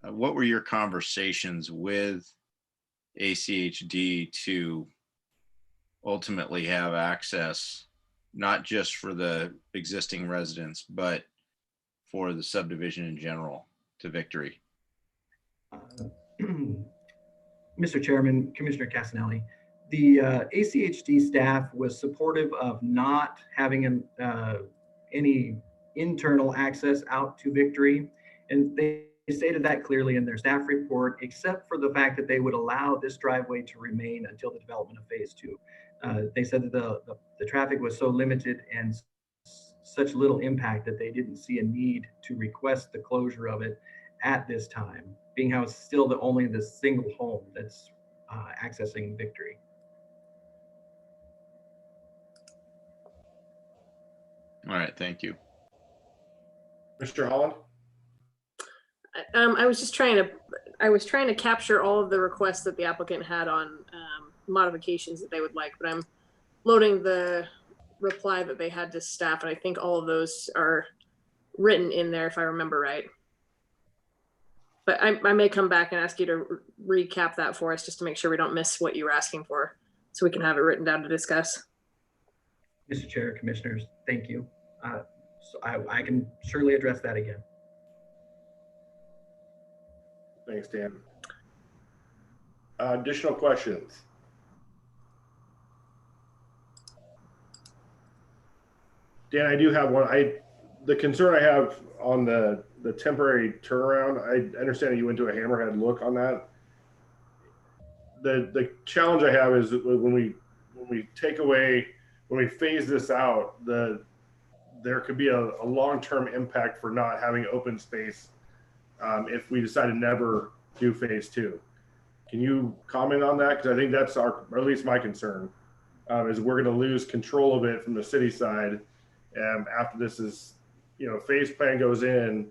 What were your conversations with ACHD to ultimately have access, not just for the existing residents, but for the subdivision in general to Victory? Mr. Chairman, Commissioner Casanelli, the ACHD staff was supportive of not having any internal access out to Victory. And they stated that clearly in their staff report, except for the fact that they would allow this driveway to remain until the development of phase 2. They said that the traffic was so limited and such little impact that they didn't see a need to request the closure of it at this time, being how it's still only the single home that's accessing Victory. All right, thank you. Mr. Holland? I was trying to capture all of the requests that the applicant had on modifications that they would like, but I'm loading the reply that they had to staff, and I think all of those are written in there if I remember right. But I may come back and ask you to recap that for us just to make sure we don't miss what you were asking for, so we can have it written down to discuss. Mr. Chair, Commissioners, thank you. So I can surely address that again. Thanks, Dan. Additional questions? Dan, I do have one. The concern I have on the temporary turnaround, I understand that you went to a hammerhead look on that. The challenge I have is when we take away, when we phase this out, there could be a long-term impact for not having open space if we decide to never do phase 2. Can you comment on that? Because I think that's or at least my concern, is we're going to lose control of it from the city side. After this is, phase plan goes in,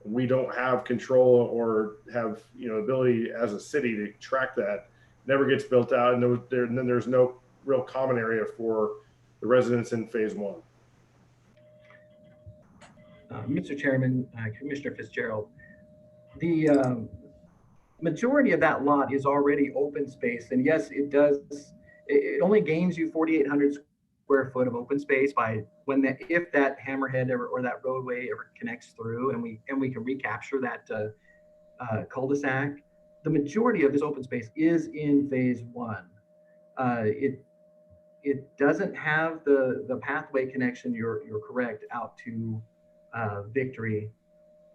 we don't have control or have, ability as a city to track that. Never gets built out, and then there's no real common area for the residents in phase 1. Mr. Chairman, Commissioner Fitzgerald, the majority of that lot is already open space, and yes, it only gains you 4,800 square foot of open space if that hammerhead or that roadway ever connects through, and we can recapture that cul-de-sac. The majority of this open space is in phase 1. It doesn't have the pathway connection. You're correct, out to Victory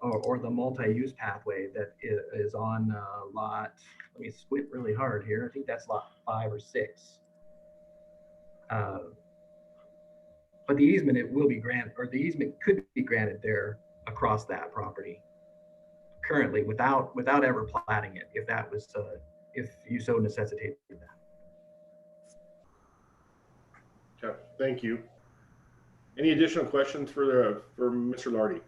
or the multi-use pathway that is on lot. Let me squint really hard here. I think that's lot 5 or 6. But the easement the easement could be granted there across that property currently without ever platting it, if that was if you so necessitated that. Okay, thank you. Any additional questions for Mr. Lardy?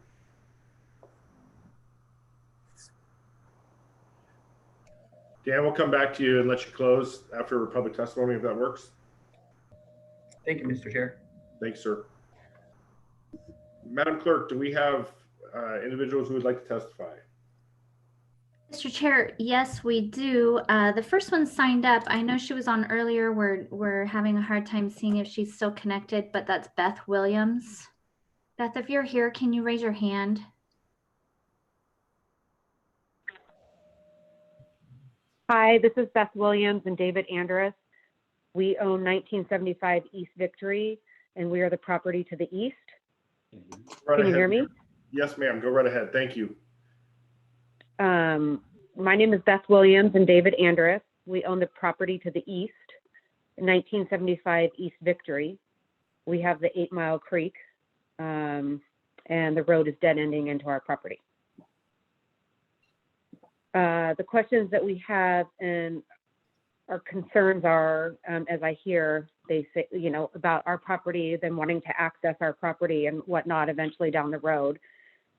Dan, we'll come back to you and let you close after public testimony, if that works. Thank you, Mr. Chair. Thanks, sir. Madam Clerk, do we have individuals who would like to testify? Mr. Chair, yes, we do. The first one signed up. I know she was on earlier. We're having a hard time seeing if she's still connected, but that's Beth Williams. Beth, if you're here, can you raise your hand? Hi, this is Beth Williams and David Andrus. We own 1975 East Victory, and we are the property to the east. Can you hear me? Yes, ma'am. Go right ahead. Thank you. My name is Beth Williams and David Andrus. We own the property to the east, 1975 East Victory. We have the 8 Mile Creek, and the road is dead ending into our property. The questions that we have and our concerns are, as I hear, they say, about our property, them wanting to access our property and whatnot eventually down the road,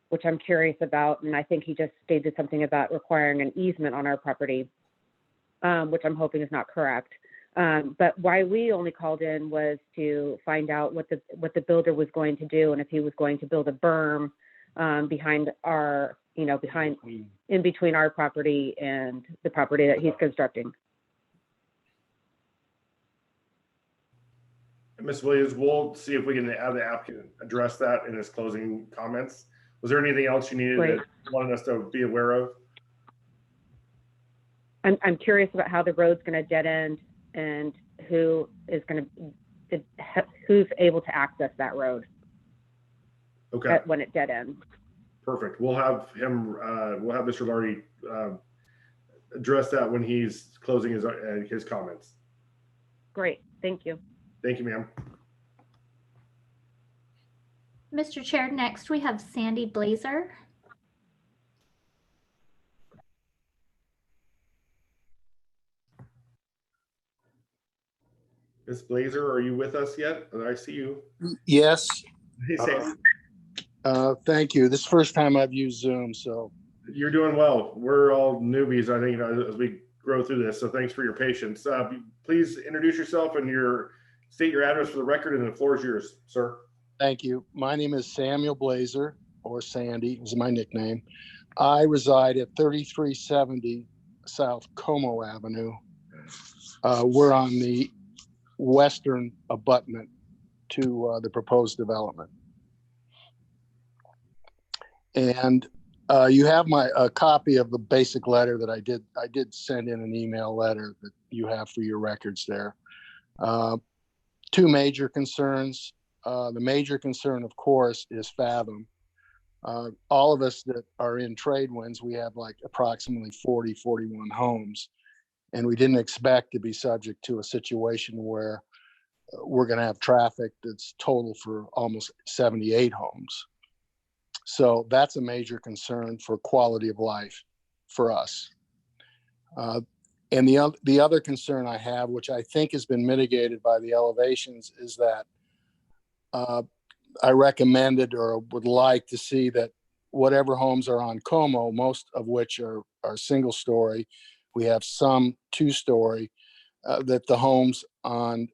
which I'm curious about. And I think he just stated something about requiring an easement on our property. which I'm hoping is not correct. But why we only called in was to find out what the builder was going to do and if he was going to build a berm behind our, in between our property and the property that he's constructing. Ms. Williams, we'll see if we can have the applicant address that in his closing comments. Was there anything else you needed Right. that wanted us to be aware of? I'm curious about how the road's going to dead end and who's able to access that road Okay, when it dead ends. perfect. We'll have him, we'll have Mr. Lardy address that when he's closing his comments. Great, thank you. Thank you, ma'am. Mr. Chair, next we have Sandy Blazer. Ms. Blazer, are you with us yet? I see you. Yes, Hey, Sam. thank you. This is the first time I've used Zoom, so You're doing well. We're all newbies, I think, as we grow through this. So thanks for your patience. Please introduce yourself and state your address for the record, and the floor is yours, sir. thank you. My name is Samuel Blazer, or Sandy is my nickname. I reside at 3370 South Como Avenue. We're on the western abutment to the proposed development. And you have a copy of the basic letter that I did send in an email letter that you have for your records there. Two major concerns. The major concern, of course, is Fathom. All of us that are in trade winds, we have like approximately 41 homes. And we didn't expect to be subject to a situation where we're going to have traffic that's total for almost 78 homes. So that's a major concern for quality of life for us. And the other concern I have, which I think has been mitigated by the elevations, is that I recommended or would like to see that whatever homes are on Como, most of which are single story, we have some two-story, that the homes on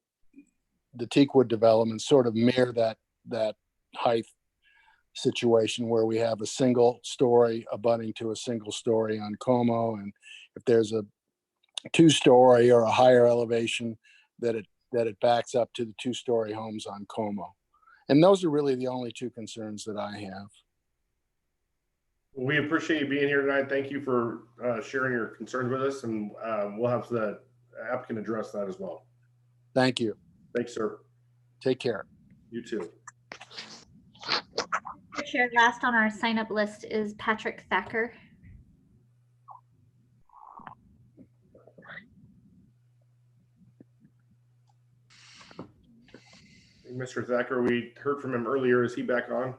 the TEAKWOOD development sort of mirror that height situation where we have a single story abutting to a single story on Como, and if there's a two-story or a higher elevation, that it backs up to the two-story homes on Como. And those are really the only two concerns that I have. We appreciate you being here tonight. Thank you for sharing your concerns with us, and we'll have the applicant address that as well. Thank you. Thanks, sir. Take care. You too. Mr. Chair, last on our sign up list is Patrick Thacker. Mr. Thacker, we heard from him earlier. Is he back on?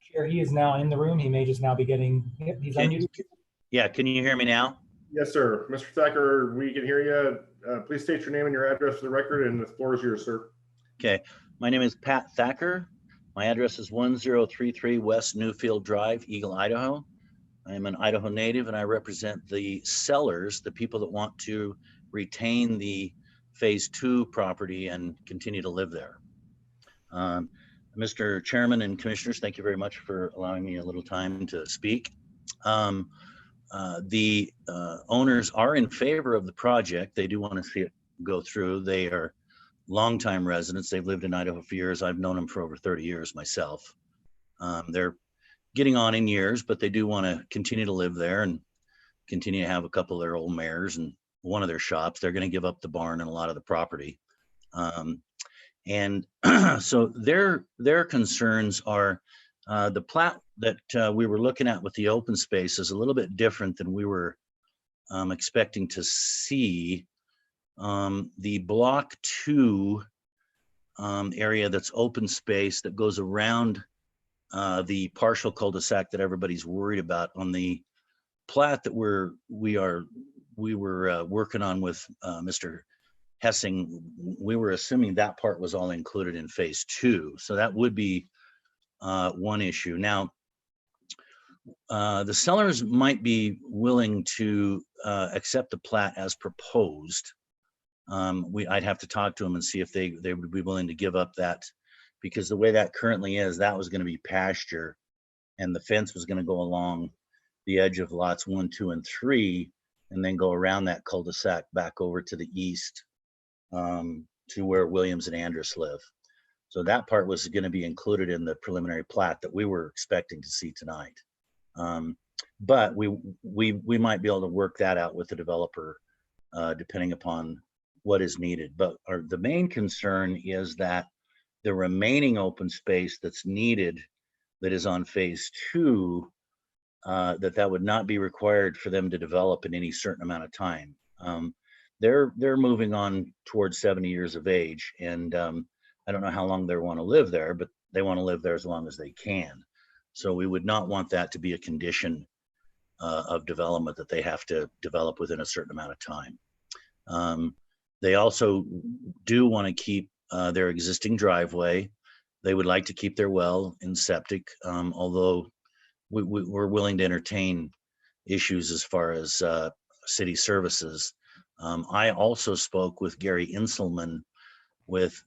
Chair, he is now in the room. He may just now be getting, he's unmuted. Yeah, can you hear me now? Yes, sir. Mr. Thacker, we can hear you. Please state your name and your address for the record, and the floor is yours, sir. Okay, my name is Pat Thacker. My address is 1033 West Newfield Drive, Eagle, Idaho. I am an Idaho native and I represent the sellers, the people that want to retain the phase 2 property and continue to live there. Mr. Chairman and Commissioners, thank you very much for allowing me a little time to speak. The owners are in favor of the project. They do want to see it go through. They are longtime residents. They've lived in Idaho for years. I've known them for over 30 years myself. They're getting on in years, but they do want to continue to live there and continue to have a couple of their old mares and one of their shops. They're going to give up the barn and a lot of the property. And so their concerns are the plat that we were looking at with the open space is a little bit different than we were expecting to see. The block 2 area that's open space that goes around the partial cul-de-sac that everybody's worried about on the plat that we were working on with Mr. Hessing. We were assuming that part was all included in phase 2, so that would be one issue. Now, The sellers might be willing to accept the plat as proposed. I'd have to talk to them and see if they would be willing to give up that, because the way that currently is, that was going to be pasture, and the fence was going to go along the edge of lots 1, 2, and 3, and then go around that cul-de-sac back over to the east, to where Williams and Andrus live. So that part was going to be included in the preliminary plat that we were expecting to see tonight. But we might be able to work that out with the developer, depending upon what is needed. But the main concern is that the remaining open space that's needed, that is on phase 2, that would not be required for them to develop in any certain amount of time. They're moving on towards 70 years of age, and I don't know how long they want to live there, but they want to live there as long as they can. So we would not want that to be a condition of development, that they have to develop within a certain amount of time. They also do want to keep their existing driveway. They would like to keep their well and septic, although we're willing to entertain issues as far as city services. I also spoke with Gary Inselman with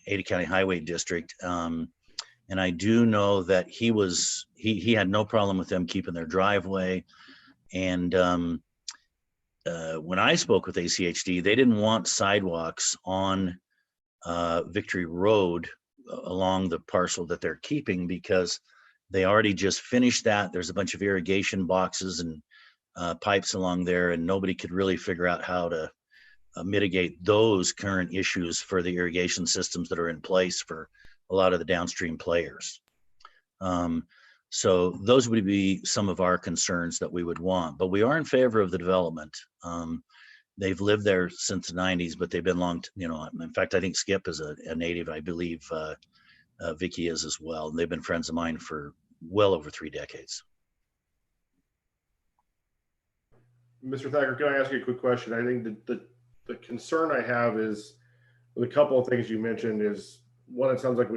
Ada County Highway District, and I do know that he had no problem with them keeping their driveway. And when I spoke with ACHD, they didn't want sidewalks on Victory Road along the parcel that they're keeping, because they already just finished that. There's a bunch of irrigation boxes and pipes along there, and nobody could really figure out how to mitigate those current issues for the irrigation systems that are in place for a lot of the downstream players. So those would be some of our concerns that we would want, but we are in favor of the development. They've lived there since the 90s, but they've been long, in fact, I think Skip is a native. I believe Vicky is as well. They've been friends of mine for well over 3 decades. Mr. Thacker, can I ask you a quick question? I think the concern I have is with a couple of things you mentioned is, one, it sounds like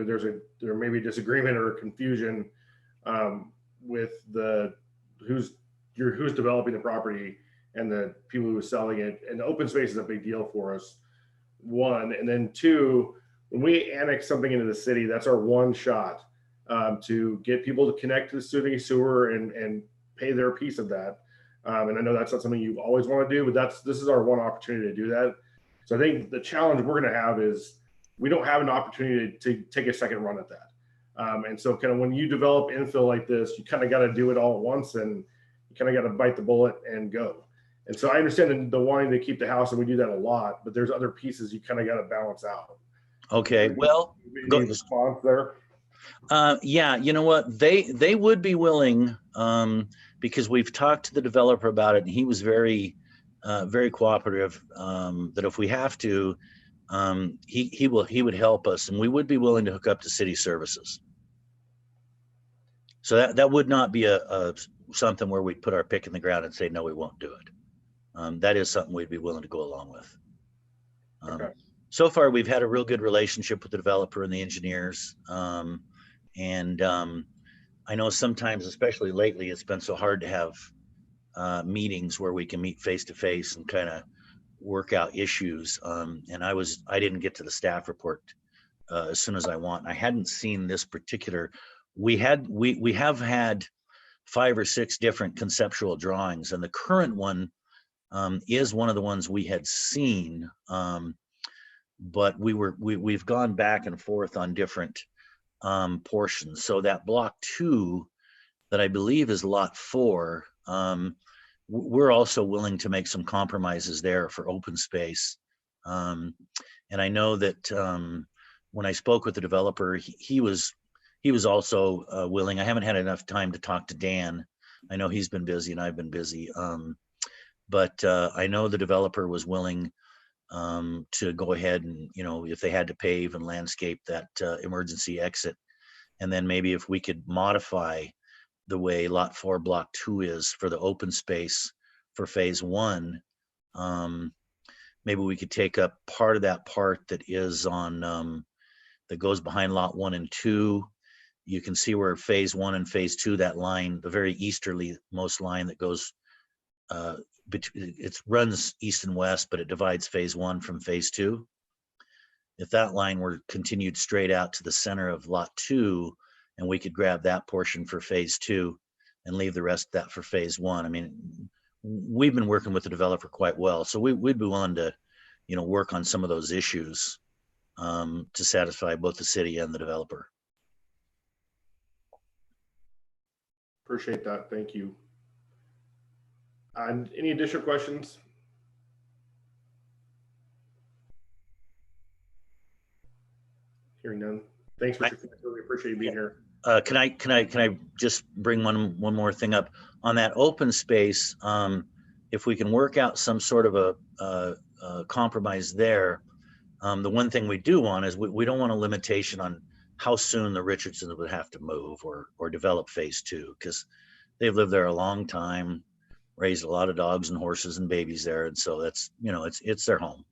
there may be disagreement or confusion with who's developing the property and the people who are selling it. And the open space is a big deal for us, one. And then two, when we annex something into the city, that's our one shot to get people to connect to the city sewer and pay their piece of that. And I know that's not something you always want to do, but this is our one opportunity to do that. So I think the challenge we're going to have is we don't have an opportunity to take a second run at that. And so kind of when you develop infill like this, you kind of got to do it all at once, and you kind of got to bite the bullet and go. And so I understand the wanting to keep the house, and we do that a lot, but there's other pieces you kind of got to balance out. Okay, well, any response there? Yeah, you know what, they would be willing, because we've talked to the developer about it, and he was very cooperative, that if we have to, he would help us, and we would be willing to hook up to city services. So that would not be a something where we'd put our pick in the ground and say, no, we won't do it. That is something we'd be willing to go along with. Okay. So far, we've had a real good relationship with the developer and the engineers. I know sometimes, especially lately, it's been so hard to have meetings where we can meet face to face and kind of work out issues. And I didn't get to the staff report as soon as I want. I hadn't seen this particular. We have had 5 or 6 different conceptual drawings, and the current one is one of the ones we had seen. But we've gone back and forth on different portions. So that block 2 that I believe is lot 4, we're also willing to make some compromises there for open space. And I know that when I spoke with the developer, he was also willing. I haven't had enough time to talk to Dan. I know he's been busy and I've been busy. But I know the developer was willing to go ahead and, if they had to pave and landscape that emergency exit, and then maybe if we could modify the way lot 4 block 2 is for the open space for phase 1, maybe we could take up part of that part that is on that goes behind lot 1 and 2, you can see where phase 1 and phase 2, that line, the very easterly most line that goes, it runs east and west, but it divides phase 1 from phase 2. If that line were continued straight out to the center of lot 2, and we could grab that portion for phase 2 and leave the rest of that for phase 1. I mean, we've been working with the developer quite well, so we'd be willing to, work on some of those issues to satisfy both the city and the developer. Appreciate that. Thank you. And any additional questions? Hearing none. Thanks, Mr. Smith. Really appreciate you being here. Can I just bring one more thing up on that open space? If we can work out some sort of a compromise there, the one thing we do want is we don't want a limitation on how soon the Richardsons would have to move or develop phase 2, because they've lived there a long time, raised a lot of dogs and horses and babies there, and so that's it's their home.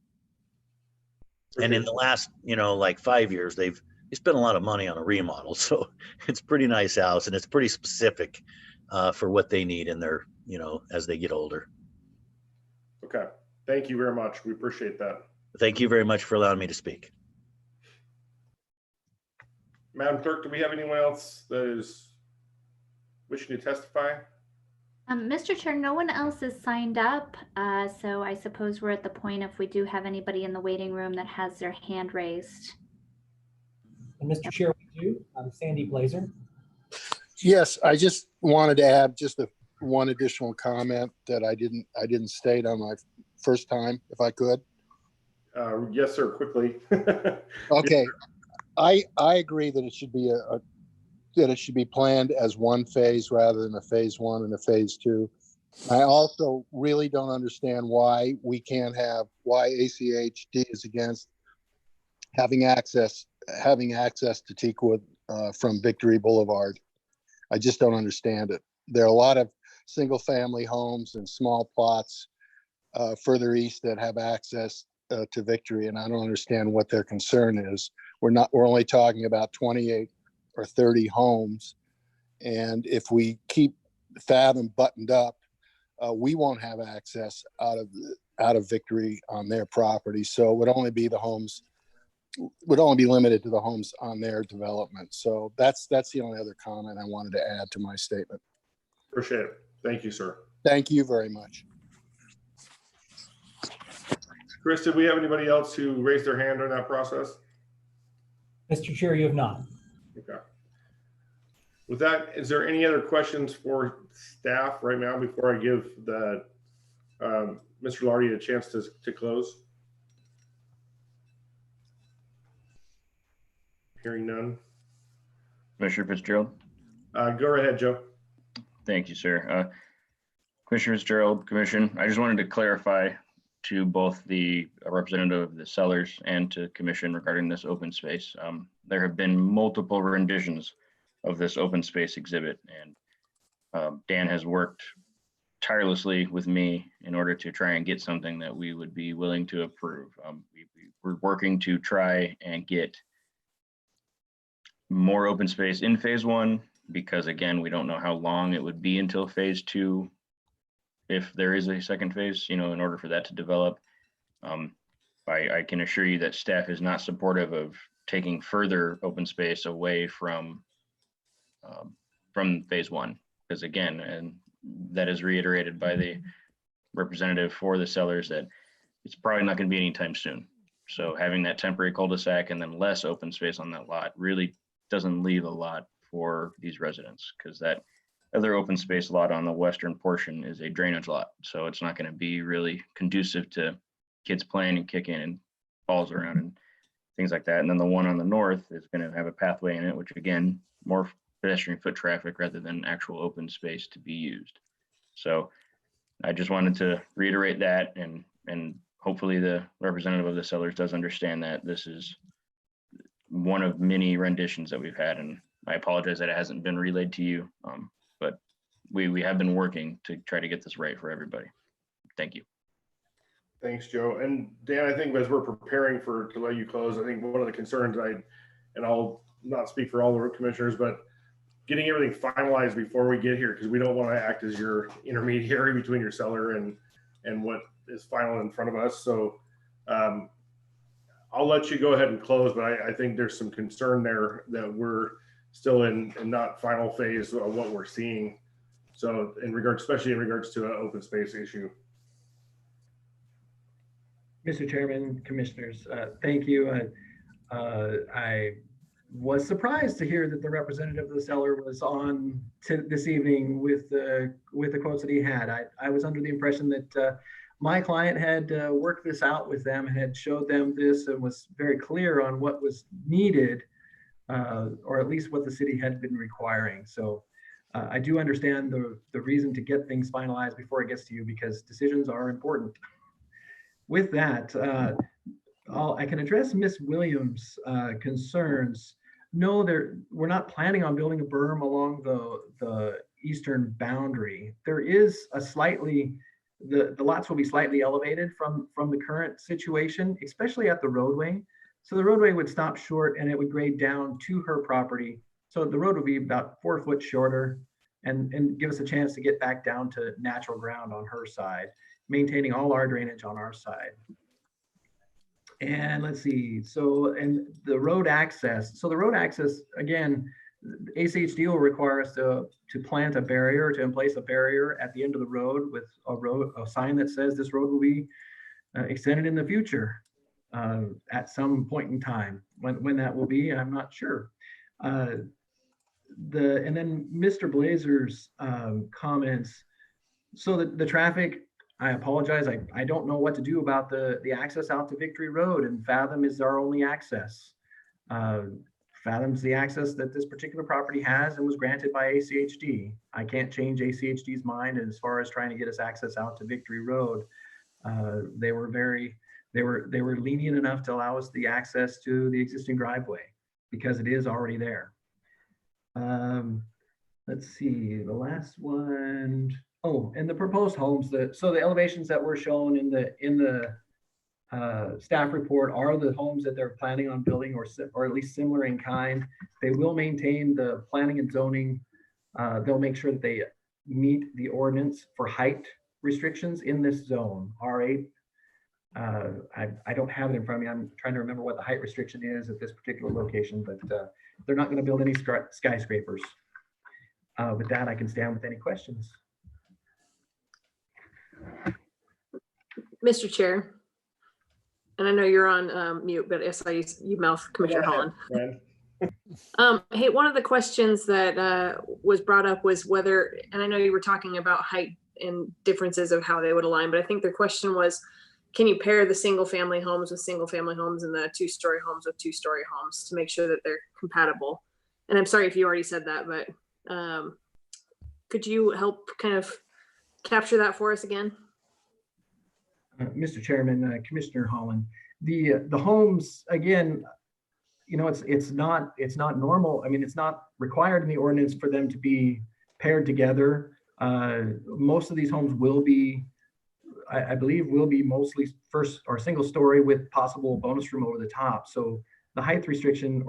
And in the last like 5 years, they spent a lot of money on a remodel, so it's a pretty nice house, and it's pretty specific for what they need in their as they get older. Okay, thank you very much. We appreciate that. Thank you very much for allowing me to speak. Madam Clerk, do we have anyone else that is wishing to testify? Mr. Chair, no one else is signed up, so I suppose we're at the point if we do have anybody in the waiting room that has their hand raised. And Mr. Chair, we do. Sandy Blazer. Yes, I just wanted to add just one additional comment that I didn't state on my first time, if I could. Yes, sir. Quickly. Okay, I agree that it should be that it should be planned as one phase rather than a phase 1 and a phase 2. I also really don't understand why ACHD is against having access to TEAKWOOD from Victory Boulevard. I just don't understand it. There are a lot of single family homes and small plots further east that have access to Victory, and I don't understand what their concern is. We're only talking about 28 or 30 homes, and if we keep Fathom buttoned up, we won't have access out of Victory on their property. So it would only be limited to the homes on their development. So that's the only other comment I wanted to add to my statement. Appreciate it. Thank you, sir. Thank you very much. Chris, did we have anybody else who raised their hand on that process? Mr. Chair, you have not. Okay. With that, is there any other questions for staff right now before I give the Mr. Lardy a chance to close? Hearing none. Commissioner Fitzgerald. Go right ahead, Joe. Thank you, sir. Commissioner Fitzgerald, Commission, I just wanted to clarify to both the representative of the sellers and to Commission regarding this open space. There have been multiple renditions of this open space exhibit, and Dan has worked tirelessly with me in order to try and get something that we would be willing to approve. We're working to try and get more open space in phase 1, because again, we don't know how long it would be until phase 2, if there is a second phase, in order for that to develop. I can assure you that staff is not supportive of taking further open space away from phase 1, because again, and that is reiterated by the representative for the sellers, that it's probably not going to be anytime soon. So having that temporary cul-de-sac and then less open space on that lot really doesn't leave a lot for these residents, because that other open space lot on the western portion is a drainage lot. So it's not going to be really conducive to kids playing and kicking and balls around and things like that. And then the one on the north is going to have a pathway in it, which again, more pedestrian foot traffic rather than actual open space to be used. So I just wanted to reiterate that, and hopefully the representative of the sellers does understand that this is one of many renditions that we've had. And I apologize that it hasn't been relayed to you, but we have been working to try to get this right for everybody. Thank you. Thanks, Joe. And Dan, I think as we're preparing to let you close, I think one of the concerns I'll not speak for all the commissioners, but getting everything finalized before we get here, because we don't want to act as your intermediary between your seller and what is final in front of us. So I'll let you go ahead and close, but I think there's some concern there that we're still in not final phase of what we're seeing. So especially in regards to an open space issue. Mr. Chairman, commissioners, thank you. I was surprised to hear that the representative of the seller was on this evening with the quotes that he had. I was under the impression that my client had worked this out with them, had showed them this, and was very clear on what was needed, or at least what the city had been requiring. So I do understand the reason to get things finalized before it gets to you, because decisions are important. With that, I can address Ms. Williams' concerns. No, we're not planning on building a berm along the eastern boundary. There is a slightly, the lots will be slightly elevated from the current situation, especially at the roadway. So the roadway would stop short and it would grade down to her property. So the road would be about 4 foot shorter and give us a chance to get back down to natural ground on her side, maintaining all our drainage on our side. And let's see, so, and the road access. So the road access, again, ACHD will require us to plant a barrier, to place a barrier at the end of the road with a sign that says this road will be extended in the future at some point in time. When that will be, I'm not sure. And then Mr. Blazer's comments. So the traffic, I apologize. I don't know what to do about the access out to Victory Road, and Fathom is our only access. Fathom's the access that this particular property has and was granted by ACHD. I can't change ACHD's mind as far as trying to get us access out to Victory Road. They were lenient enough to allow us the access to the existing driveway because it is already there. Let's see, the last one. Oh, and the proposed homes, so the elevations that were shown in the staff report are the homes that they're planning on building, or at least similar in kind. They will maintain the planning and zoning. They'll make sure that they meet the ordinance for height restrictions in this zone, R8. I don't have it in front of me. I'm trying to remember what the height restriction is at this particular location, but they're not going to build any skyscrapers. With that, I can stand with any questions. Mr. Chair, and I know you're on mute, but I saw you mouth Commissioner Holland. Hey, one of the questions that was brought up was whether, and I know you were talking about height and differences of how they would align, but I think their question was, can you pair the single family homes with single family homes and the 2-story homes with 2-story homes to make sure that they're compatible? And I'm sorry if you already said that, but could you help kind of capture that for us again? Mr. Chairman, Commissioner Holland, the homes, again, you know, it's not normal. I mean, it's not required in the ordinance for them to be paired together. Most of these homes will be, I believe, will be mostly first or single story with possible bonus room over the top. So the height restriction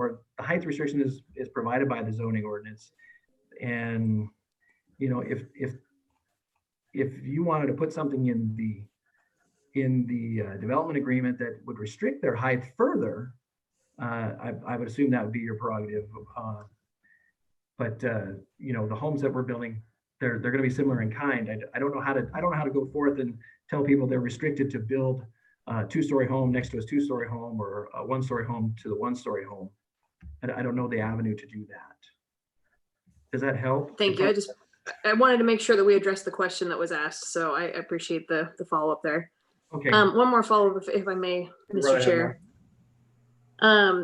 is provided by the zoning ordinance. And, you know, if you wanted to put something in the development agreement that would restrict their height further, I would assume that would be your prerogative. But you know, the homes that we're building, they're going to be similar in kind. I don't know how to go forth and tell people they're restricted to build a 2-story home next to a 2-story home or a 1-story home to the 1-story home. I don't know the avenue to do that. Does that help? Thank you. I wanted to make sure that we addressed the question that was asked, so I appreciate the follow-up there. Okay. One more follow-up, if I may, Mr. Chair.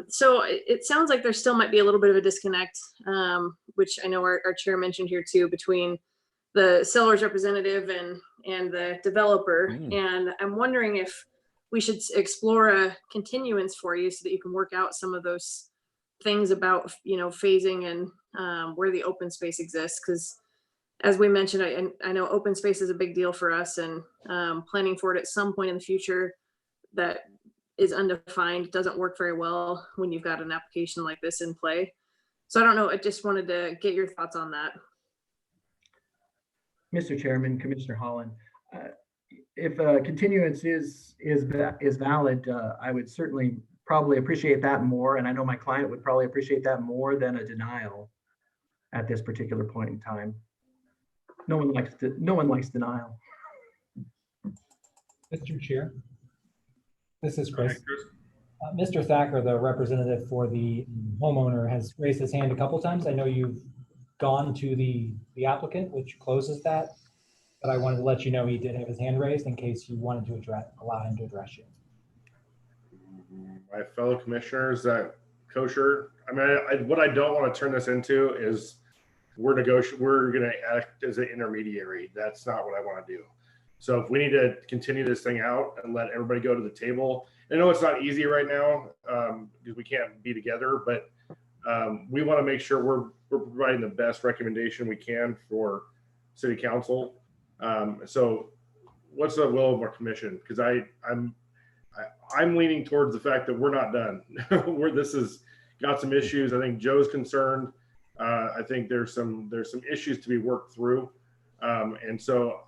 So it sounds like there still might be a little bit of a disconnect, which I know our chair mentioned here too, between the seller's representative and the developer. And I'm wondering if we should explore a continuance for you so that you can work out some of those things about, you know, phasing and where the open space exists. Because as we mentioned, I know open space is a big deal for us, and planning for it at some point in the future that is undefined doesn't work very well when you've got an application like this in play. So I don't know, I just wanted to get your thoughts on that. Mr. Chairman, Commissioner Holland, if a continuance is valid, I would certainly probably appreciate that more. And I know my client would probably appreciate that more than a denial at this particular point in time. No one likes denial. Mr. Chair, this is Chris. Hi, Chris. Mr. Thacker, the representative for the homeowner, has raised his hand a couple times. I know you've gone to the applicant, which closes that, but I wanted to let you know he did have his hand raised in case you wanted to allow him to address you. My fellow commissioners, that kosher. I mean, what I don't want to turn this into is we're going to act as an intermediary. That's not what I want to do. So if we need to continue this thing out and let everybody go to the table, I know it's not easy right now because we can't be together, but we want to make sure we're providing the best recommendation we can for city council. So what's the will of our commission? Because I'm leaning towards the fact that we're not done. This has got some issues. I think Joe's concerned. I think there's some issues to be worked through. And so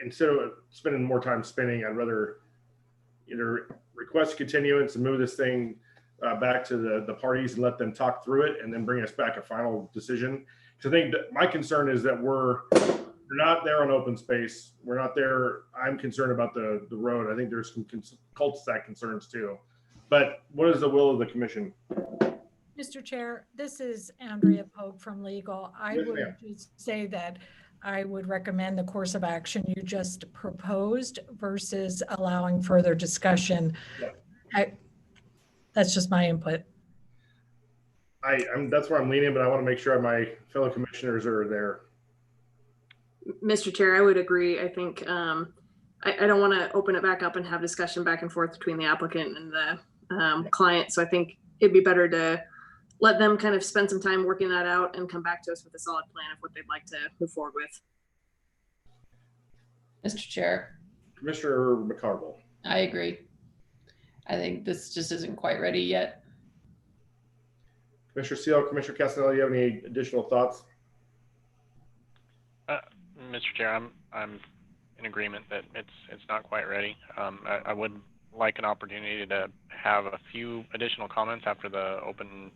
instead of spending more time spinning, I'd rather either request continuance and move this thing back to the parties and let them talk through it and then bring us back a final decision. Because I think that my concern is that we're not there on open space. We're not there. I'm concerned about the road. I think there's some cul-de-sac concerns too. But what is the will of the commission? Mr. Chair, this is Andrea Pogue from Legal. I Yes, would ma'am. just say that I would recommend the course of action you just proposed versus allowing further discussion. Yeah. That's just my input. That's where I'm leaning, but I want to make sure my fellow commissioners are there. Mr. Chair, I would agree. I think I don't want to open it back up and have discussion back and forth between the applicant and the client. So I think it'd be better to let them kind of spend some time working that out and come back to us with a solid plan of what they'd like to move forward with. Mr. Chair, Commissioner McCarville. I agree. I think this just isn't quite ready yet. Commissioner Seal, Commissioner Castanelli, you have any additional thoughts? Mr. Chair, I'm in agreement that it's not quite ready. I would like an opportunity to have a few additional comments after the open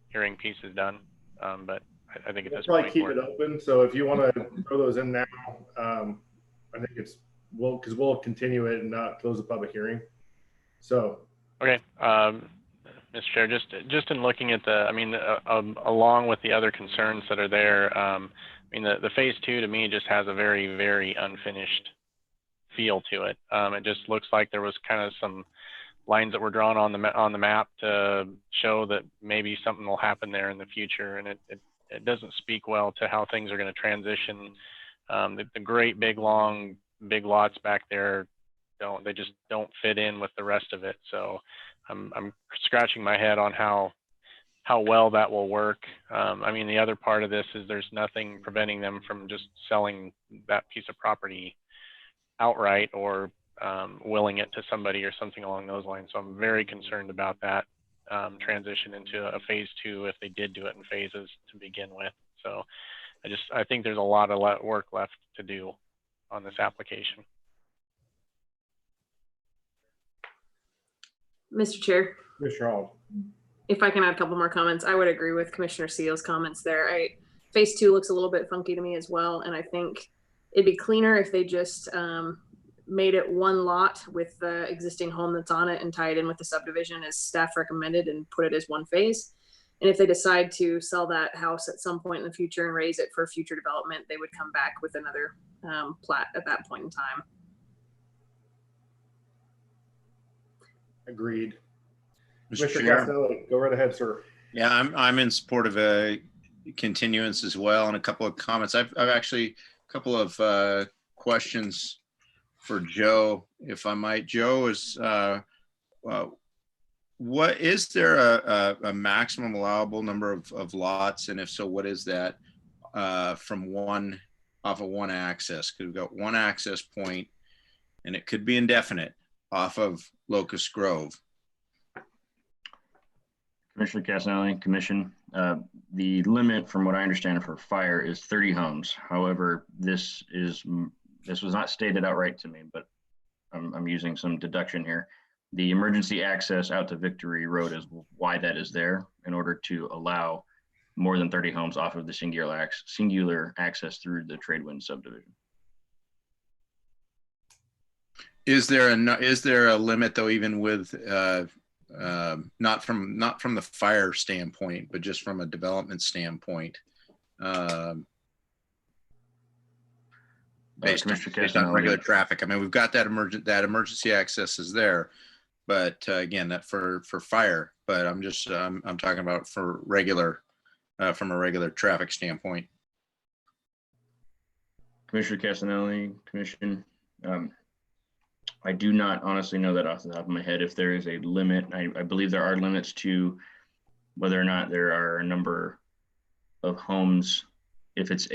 hearing piece is done, but I think at this point, keep it open. So if you want to throw those in now, I think because we'll continue it and not close the public hearing. So okay, Mr. Chair, just in looking at along with the other concerns that are there, the phase 2 to me just has a very, very unfinished feel to it. It just looks like there was kind of some lines that were drawn on the map to show that maybe something will happen there in the future, and it doesn't speak well to how things are going to transition. The great big long big lots back there just don't fit in with the rest of it. So I'm scratching my head on how well that will work. The other part of this is there's nothing preventing them from just selling that piece of property outright or willing it to somebody or something along those lines. So I'm very concerned about that transition into a phase 2 if they did do it in phases to begin with. So I think there's a lot of work left to do on this application. Mr. Chair. Commissioner Hall. If I can add a couple more comments, I would agree with Commissioner Seal's comments there. Phase 2 looks a little bit funky to me as well. And I think it'd be cleaner if they just made it one lot with the existing home that's on it and tie it in with the subdivision as staff recommended and put it as one phase. And if they decide to sell that house at some point in the future and raise it for future development, they would come back with another plat at that point in time. Agreed. Mr. Mr. Chair. Castanelli, go right ahead, sir. Yeah, I'm in support of a continuance as well, and a couple of comments. I've actually a couple of questions for Joe, if I might. Joe, is what is there a maximum allowable number of lots, and if so, what is that from off of one access? Because we've got one access point, and it could be indefinite off of Locust Grove. Commissioner Castanelli, Commission. The limit, from what I understand, for fire is 30 homes. However, this was not stated outright to me, but I'm using some deduction here. The emergency access out to Victory Road is why that is there, in order to allow more than 30 homes off of the singular access through the Tradewind subdivision. Is there a limit though, even with not from the fire standpoint, but just from a development standpoint? Based on regular traffic. I mean, we've got that emergency access is there, but again, that for fire. But I'm talking about for regular, from a regular traffic standpoint. Commissioner Castanelli, Commission. I do not honestly know that off the top of my head if there is a limit. I believe there are limits to whether or not there are a number of homes, if it's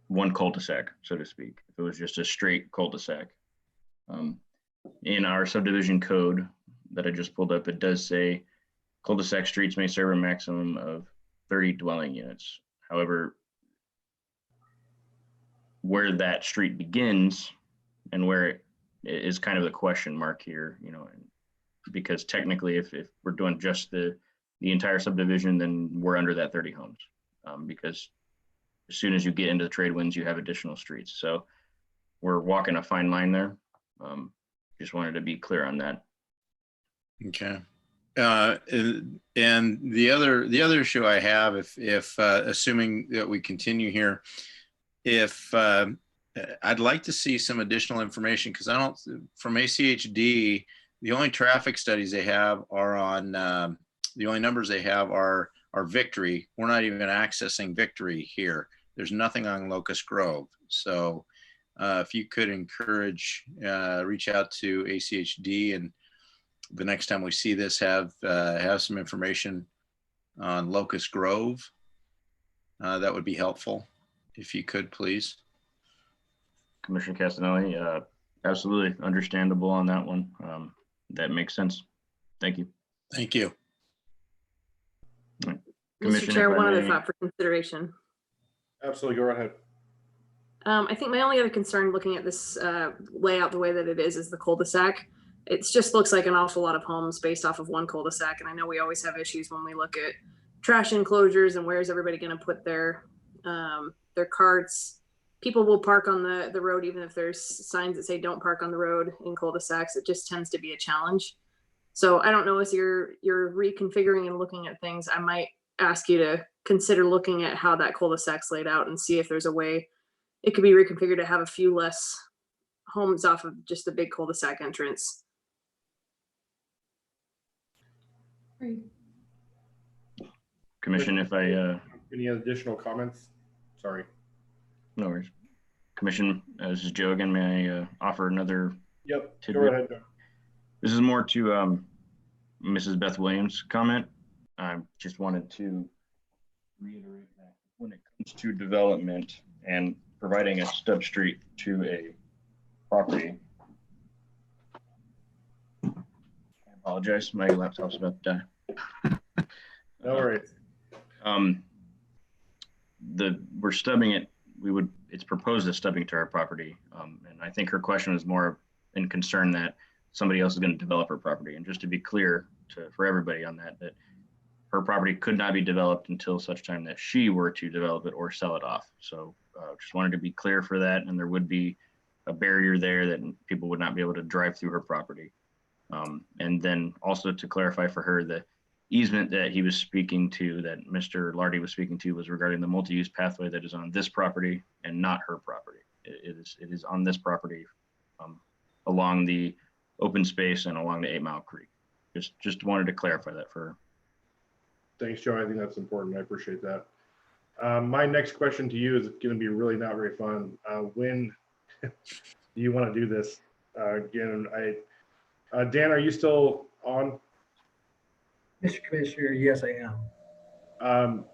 one cul-de-sac, so to speak. If it was just a straight cul-de-sac. In our subdivision code that I just pulled up, it does say cul-de-sac streets may serve a maximum of 30 dwelling units. However, where that street begins and where it is kind of the question mark here, because technically if we're doing just the entire subdivision, then we're under that 30 homes, because as soon as you get into the trade winds, you have additional streets. So we're walking a fine line there. Just wanted to be clear on that. Okay. And the other issue I have, if assuming that we continue here, if I'd like to see some additional information, because from ACHD, the only traffic studies they have are on, the only numbers they have are Victory. We're not even accessing Victory here. There's nothing on Locust Grove. So if you could encourage, reach out to ACHD, and the next time we see this, have some information on Locust Grove, that would be helpful. If you could, please. Commissioner Castanelli, absolutely understandable on that one. That makes sense. Thank you. Thank you. Right. Mr. Chair, one other thought for consideration. Absolutely, go right ahead. I think my only other concern looking at this layout the way that it is the cul-de-sac. It just looks like an awful lot of homes based off of one cul-de-sac. And I know we always have issues when we look at trash enclosures and where's everybody going to put their carts. People will park on the road even if there's signs that say don't park on the road in cul-de-sacs. It just tends to be a challenge. So I don't know, as you're reconfiguring and looking at things, I might ask you to consider looking at how that cul-de-sac's laid out and see if there's a way it could be reconfigured to have a few less homes off of just a big cul-de-sac entrance. Commission, if I any additional comments? Sorry. No worries. Commission, this is Joe again. May I offer another? Yep. Tidbit? Go ahead. This is more to Mrs. Beth Williams' comment. I just wanted to reiterate that when it comes to development and providing a stub street to a property. I apologize, my laptop's about to die. No worries. We're stubbing it. It's proposed as stubbing to our property. And I think her question was more in concern that somebody else is going to develop her property. And just to be clear for everybody on that her property could not be developed until such time that she were to develop it or sell it off. So just wanted to be clear for that. And there would be a barrier there that people would not be able to drive through her property. And then also to clarify for her, the easement that he was speaking to, that Mr. Lardy was speaking to, was regarding the multi-use pathway that is on this property and not her property. It is on this property along the open space and along the 8 Mile Creek. Just wanted to clarify that for her. Thanks, Joe. I think that's important. I appreciate that. My next question to you is going to be really not very fun. When do you want to do this? Again, Dan, are you still on? Mr. Commissioner, yes, I am.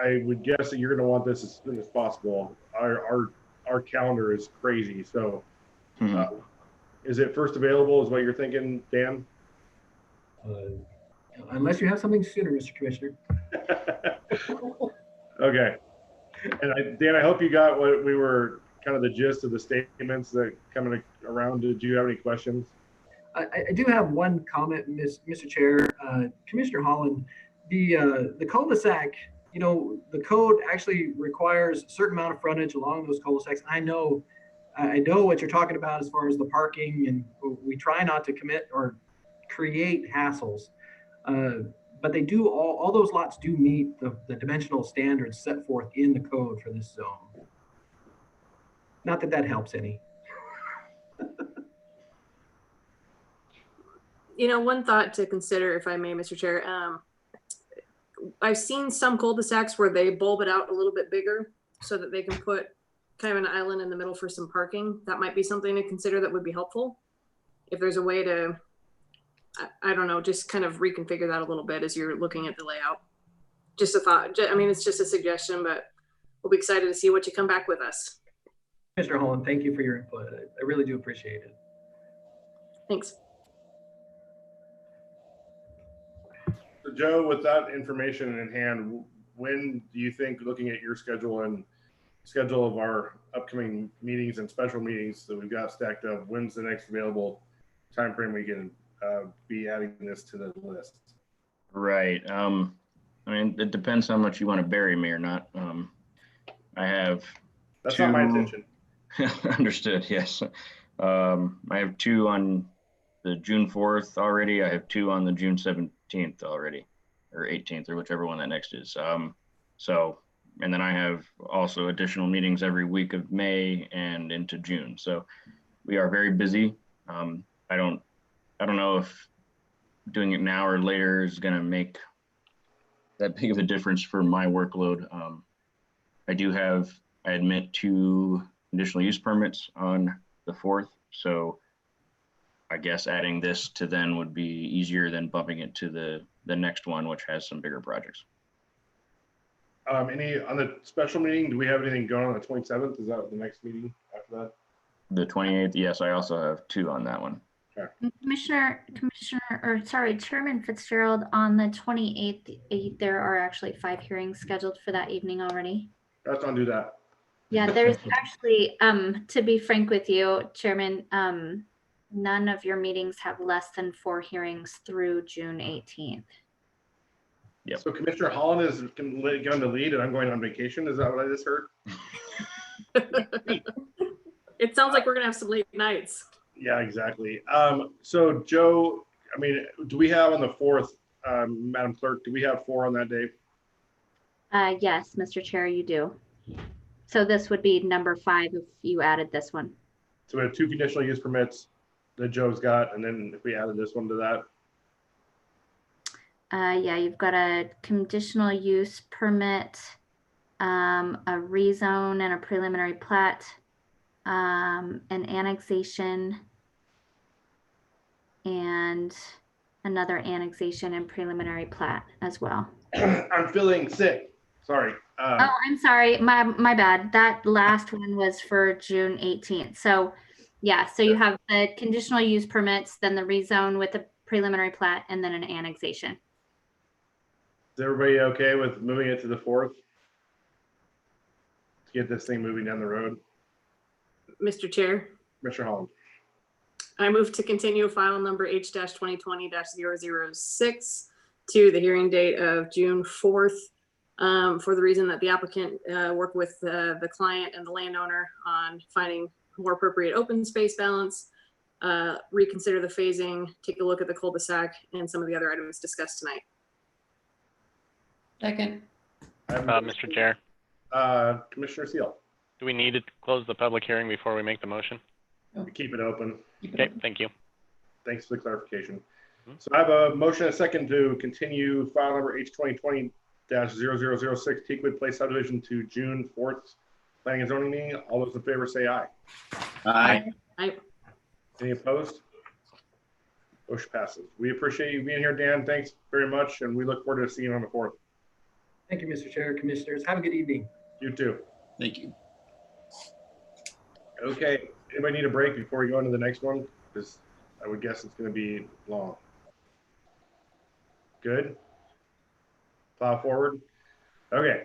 I would guess that you're going to want this as soon as possible. Our calendar is crazy. So is it first available is what you're thinking, Dan? Unless you have something sooner, Mr. Commissioner. Okay. And Dan, I hope you got what we were kind of the gist of the statements that coming around. Did you have any questions? I do have one comment, Mr. Chair. Commissioner Holland, the cul-de-sac, you know, the code actually requires a certain amount of frontage along those cul-de-sacs. I know what you're talking about as far as the parking, and we try not to commit or create hassles. But they do, all those lots do meet the dimensional standards set forth in the code for this zone. Not that that helps any. You know, one thought to consider, if I may, Mr. Chair, I've seen some cul-de-sacs where they bulb it out a little bit bigger so that they can put kind of an island in the middle for some parking. That might be something to consider that would be helpful. If there's a way to, I don't know, just kind of reconfigure that a little bit as you're looking at the layout. Just a thought. I mean, it's just a suggestion, but we'll be excited to see what you come back with us. Mr. Holland, thank you for your input. I really do appreciate it. Thanks. So Joe, with that information in hand, when do you think, looking at your schedule and schedule of our upcoming meetings and special meetings that we've got stacked up, when's the next available time frame we can be adding this to the list? Right. I mean, it depends how much you want to bury me or not. I have That's two... not my intention. Understood. Yes. I have two on the June 4th already. I have two on the June 17th already, or 18th, or whichever one that next is. So, and then I have also additional meetings every week of May and into June. So we are very busy. I don't know if doing it now or later is going to make that big of a difference for my workload. I do have, I admit, 2 conditional use permits on the 4th. So I guess adding this to then would be easier than bumping it to the next one, which has some bigger projects. Any on the special meeting, do we have anything going on the 27th? Is that the next meeting after that? The 28th, yes, I also have 2 on that one. Okay. Chairman Fitzgerald, on the 28th, there are actually 5 hearings scheduled for that evening already. Let's not do that. Yeah, there's actually, to be frank with you, Chairman, none of your meetings have less than 4 hearings through June 18th. Yep. So Commissioner Holland is going to lead and I'm going on vacation. Is that what I just heard? It sounds like we're going to have some late nights. Yeah, exactly. So Joe, I mean, do we have on the 4th, Madam Clerk, do we have 4 on that day? Yes, Mr. Chair, you do. So this would be number 5 if you added this one. So we have 2 conditional use permits that Joe's got, and then if we added this one to that. Yeah, you've got a conditional use permit, a rezone and a preliminary plat, an annexation, and another annexation and preliminary plat as well. I'm feeling sick. Sorry. Oh, I'm sorry. My bad. That last one was for June 18th. So yeah, so you have the conditional use permits, then the rezone with the preliminary plat, and then an annexation. Is everybody okay with moving it to the 4th? To get this thing moving down the road? Mr. Chair, Mr. Holland. I move to continue file number H-2020-006 to the hearing date of June 4th for the reason that the applicant worked with the client and the landowner on finding more appropriate open space balance, reconsider the phasing, take a look at the cul-de-sac and some of the other items discussed tonight. Second. Mr. Chair, Commissioner Seal. do we need to close the public hearing before we make the motion? Keep it open. Okay, thank you. Thanks for the clarification. So I have a motion and a second to continue file number H-2020-0006 TEAKWOOD Place subdivision to June 4th planning and zoning meeting. All those in favor say aye. Aye. Aye. Any opposed? Motion passes. We appreciate you being here, Dan. Thanks very much, and we look forward to seeing you on the 4th. Thank you, Mr. Chair, Commissioners. Have a good evening. You too. Thank you. Okay. Anybody need a break before we go into the next one? Because I would guess it's going to be long. Good. Plow forward. Okay.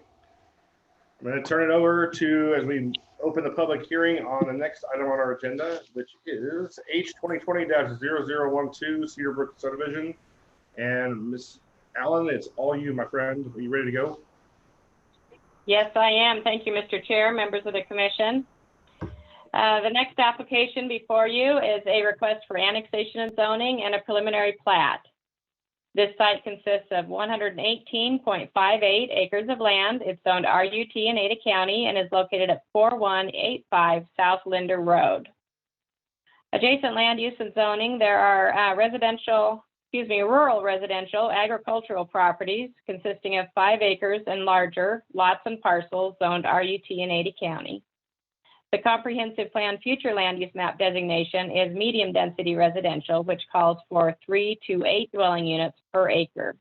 I'm going to turn it over to, as we open the public hearing on the next item on our agenda, which is H 2020-0012 Cedar Brook subdivision. And Ms. Allen, it's all you, my friend. Are you ready to go? Yes, I am. Thank you, Mr. Chair, members of the commission. The next application before you is a request for annexation and zoning and a preliminary plat. This site consists of 118.58 acres of land. It's zoned RUT in Ada County and is located at 4185 South Linder Road. Adjacent land use and zoning, there are rural residential agricultural properties consisting of 5 acres and larger lots and parcels zoned RUT in Ada County. The comprehensive plan future land use map designation is medium density residential, which calls for 3 to 8 dwelling units per acre.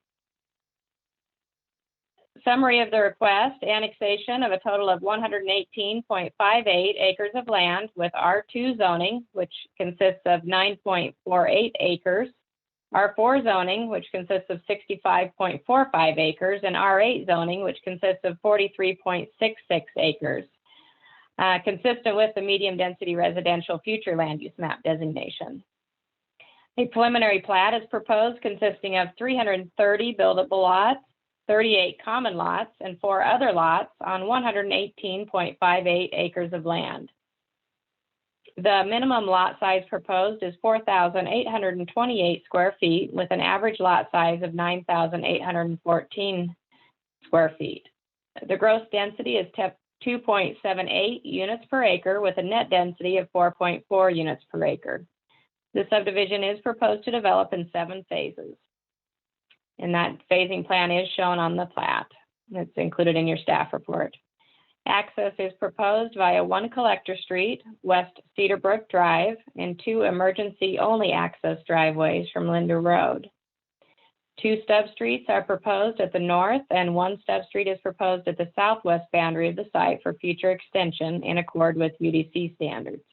Summary of the request: annexation of a total of 118.58 acres of land with R2 zoning, which consists of 9.48 acres, R4 zoning, which consists of 65.45 acres, and R8 zoning, which consists of 43.66 acres. Consistent with the medium density residential future land use map designation. A preliminary plat is proposed consisting of 330 buildable lots, 38 common lots, and 4 other lots on 118.58 acres of land. The minimum lot size proposed is 4,828 square feet with an average lot size of 9,814 square feet. The gross density is 2.78 units per acre with a net density of 4.4 units per acre. The subdivision is proposed to develop in 7 phases. And that phasing plan is shown on the plat. It's included in your staff report. Access is proposed via 1 collector street, West Cedar Brook Drive, and 2 emergency only access driveways from Linder Road. 2 stub streets are proposed at the north, and 1 stub street is proposed at the southwest boundary of the site for future extension in accord with UDC standards.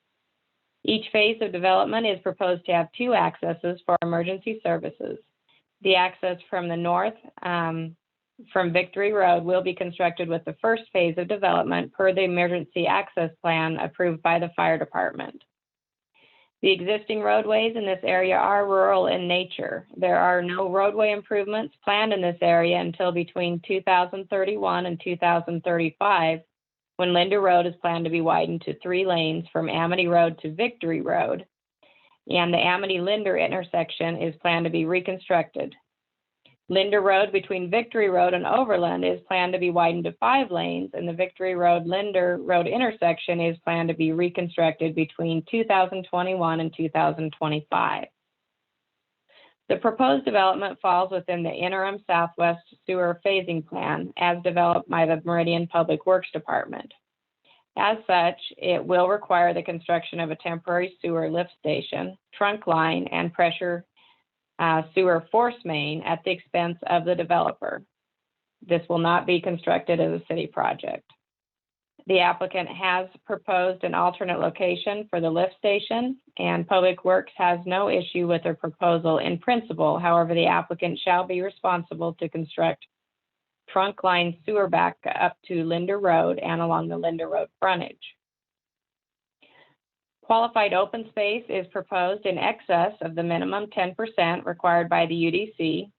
Each phase of development is proposed to have 2 accesses for emergency services. The access from the north from Victory Road will be constructed with the first phase of development per the emergency access plan approved by the fire department. The existing roadways in this area are rural in nature. There are no roadway improvements planned in this area until between 2031 and 2035, when Linder Road is planned to be widened to 3 lanes from Amity Road to Victory Road, and the Amity-Linder intersection is planned to be reconstructed. Linder Road between Victory Road and Overland is planned to be widened to 5 lanes, and the Victory Road-Linder Road intersection is planned to be reconstructed between 2021 and 2025. The proposed development falls within the interim Southwest Sewer Phasing Plan as developed by the Meridian Public Works Department. As such, it will require the construction of a temporary sewer lift station, trunk line, and pressure sewer force main at the expense of the developer. This will not be constructed as a city project. The applicant has proposed an alternate location for the lift station, and Public Works has no issue with their proposal in principle. However, the applicant shall be responsible to construct trunk line sewer back up to Linder Road and along the Linder Road frontage. Qualified open space is proposed in excess of the minimum 10% required by the UDC.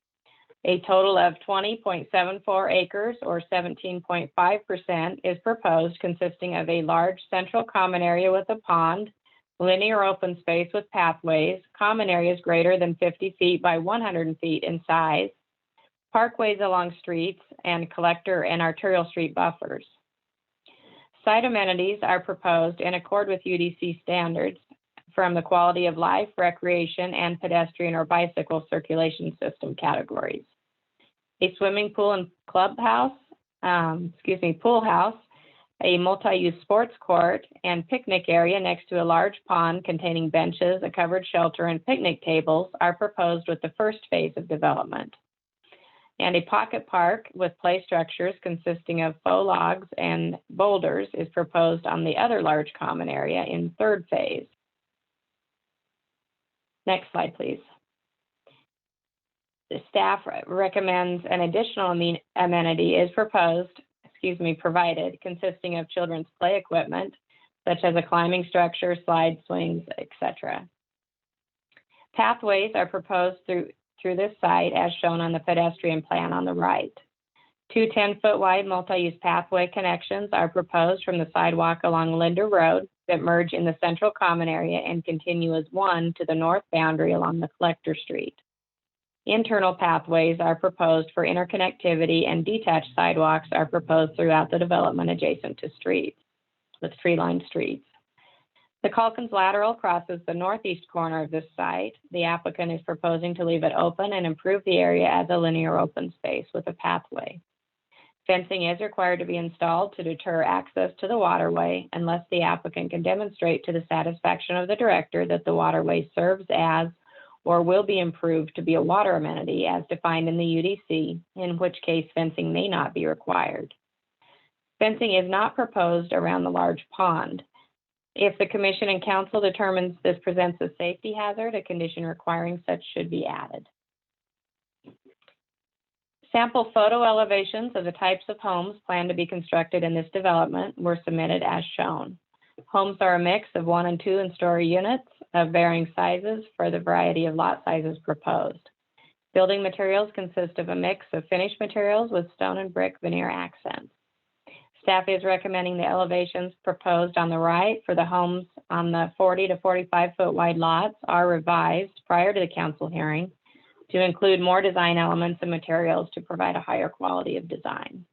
A total of 20.74 acres or 17.5% is proposed, consisting of a large central common area with a pond, linear open space with pathways, common areas greater than 50 feet by 100 feet in size, parkways along streets, and collector and arterial street buffers. Site amenities are proposed in accord with UDC standards from the quality of life, recreation, and pedestrian or bicycle circulation system categories. A swimming pool and clubhouse, pool house, a multi-use sports court, and picnic area next to a large pond containing benches, a covered shelter, and picnic tables are proposed with the first phase of development. And a pocket park with play structures consisting of faux logs and boulders is proposed on the other large common area in third phase. Next slide, please. The staff recommends an additional amenity is provided, consisting of children's play equipment, such as a climbing structure, slide, swings, etc. Pathways are proposed through this site as shown on the pedestrian plan on the right. Two 10-foot wide multi-use pathway connections are proposed from the sidewalk along Linder Road that merge in the central common area and continue as one to the north boundary along the collector street. Internal pathways are proposed for interconnectivity, and detached sidewalks are proposed throughout the development adjacent to streets, with tree-lined streets. The Calkins lateral crosses the northeast corner of this site. The applicant is proposing to leave it open and improve the area as a linear open space with a pathway. Fencing is required to be installed to deter access to the waterway unless the applicant can demonstrate to the satisfaction of the director that the waterway serves as or will be improved to be a water amenity as defined in the UDC, in which case fencing may not be required. Fencing is not proposed around the large pond. If the commission and council determines this presents a safety hazard, a condition requiring such should be added. Sample photo elevations of the types of homes planned to be constructed in this development were submitted as shown. Homes are a mix of 1- and 2-story units of varying sizes for the variety of lot sizes proposed. Building materials consist of a mix of finished materials with stone and brick veneer accents. Staff is recommending the elevations proposed on the right for the homes on the 40 to 45 foot wide lots are revised prior to the council hearing to include more design elements and materials to provide a higher quality of design.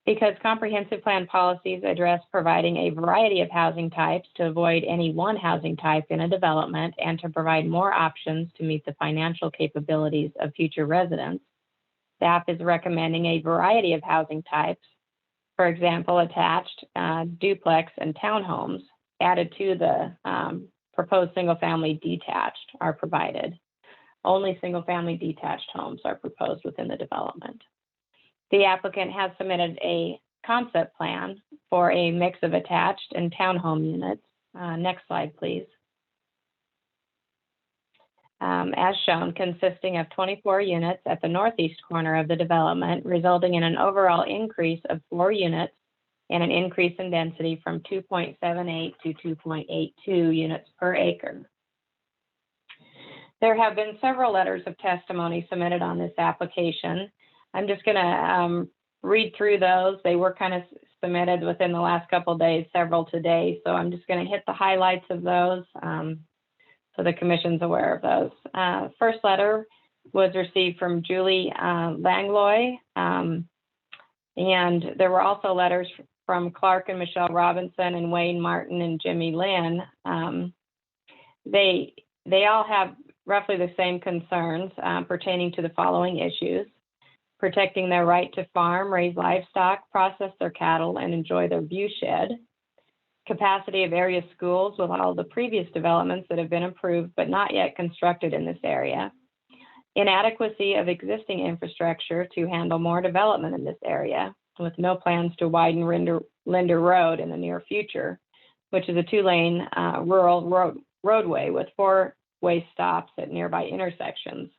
Because comprehensive plan policies address providing a variety of housing types to avoid any one housing type in a development and to provide more options to meet the financial capabilities of future residents, staff is recommending a variety of housing types, for example, attached, duplex, and townhomes added to the proposed single-family detached are provided. Only single-family detached homes are proposed within the development. The applicant has submitted a concept plan for a mix of attached and townhome units. Next slide, please. As shown, consisting of 24 units at the northeast corner of the development, resulting in an overall increase of 4 units and an increase in density from 2.78 to 2.82 units per acre. There have been several letters of testimony submitted on this application. I'm just going to read through those. They were kind of submitted within the last couple of days, several today. So I'm just going to hit the highlights of those so the commission's aware of those. First letter was received from Julie Langlois. And there were also letters from Clark and Michelle Robinson and Wayne Martin and Jimmy Lynn. They all have roughly the same concerns pertaining to the following issues: protecting their right to farm, raise livestock, process their cattle, and enjoy their view shed; capacity of area schools with all the previous developments that have been approved but not yet constructed in this area; inadequacy of existing infrastructure to handle more development in this area, with no plans to widen Linder Road in the near future, which is a 2-lane rural roadway with 4-way stops at nearby intersections,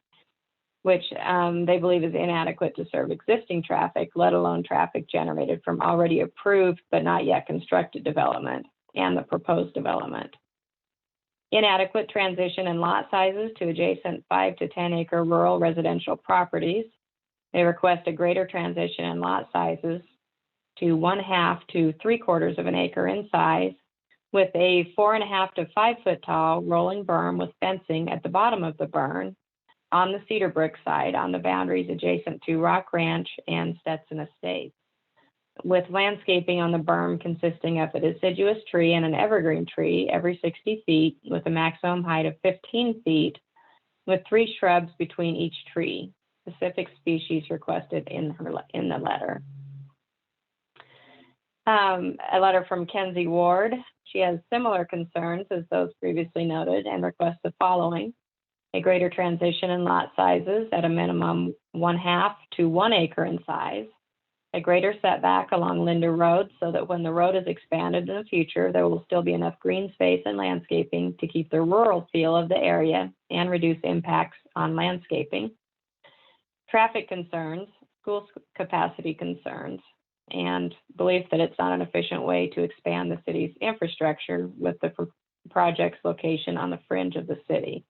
which they believe is inadequate to serve existing traffic, let alone traffic generated from already approved but not yet constructed development and the proposed development. Inadequate transition in lot sizes to adjacent 5 to 10 acre rural residential properties. They request a greater transition in lot sizes to 1/2 to 3/4 of an acre in size, with a 4.5 to 5 foot tall rolling berm with fencing at the bottom of the berm on the Cedar Brook side on the boundaries adjacent to Rock Ranch and Stetson Estates, with landscaping on the berm consisting of a deciduous tree and an evergreen tree every 60 feet with a maximum height of 15 feet, with 3 shrubs between each tree. Specific species requested in the letter. A letter from Kenzie Ward. She has similar concerns as those previously noted and requests the following: a greater transition in lot sizes at a minimum 1/2 to 1 acre in size, a greater setback along Linder Road so that when the road is expanded in the future, there will still be enough green space and landscaping to keep the rural feel of the area and reduce impacts on landscaping. Traffic concerns, school capacity concerns, and belief that it's not an efficient way to expand the city's infrastructure with the project's location on the fringe of the city.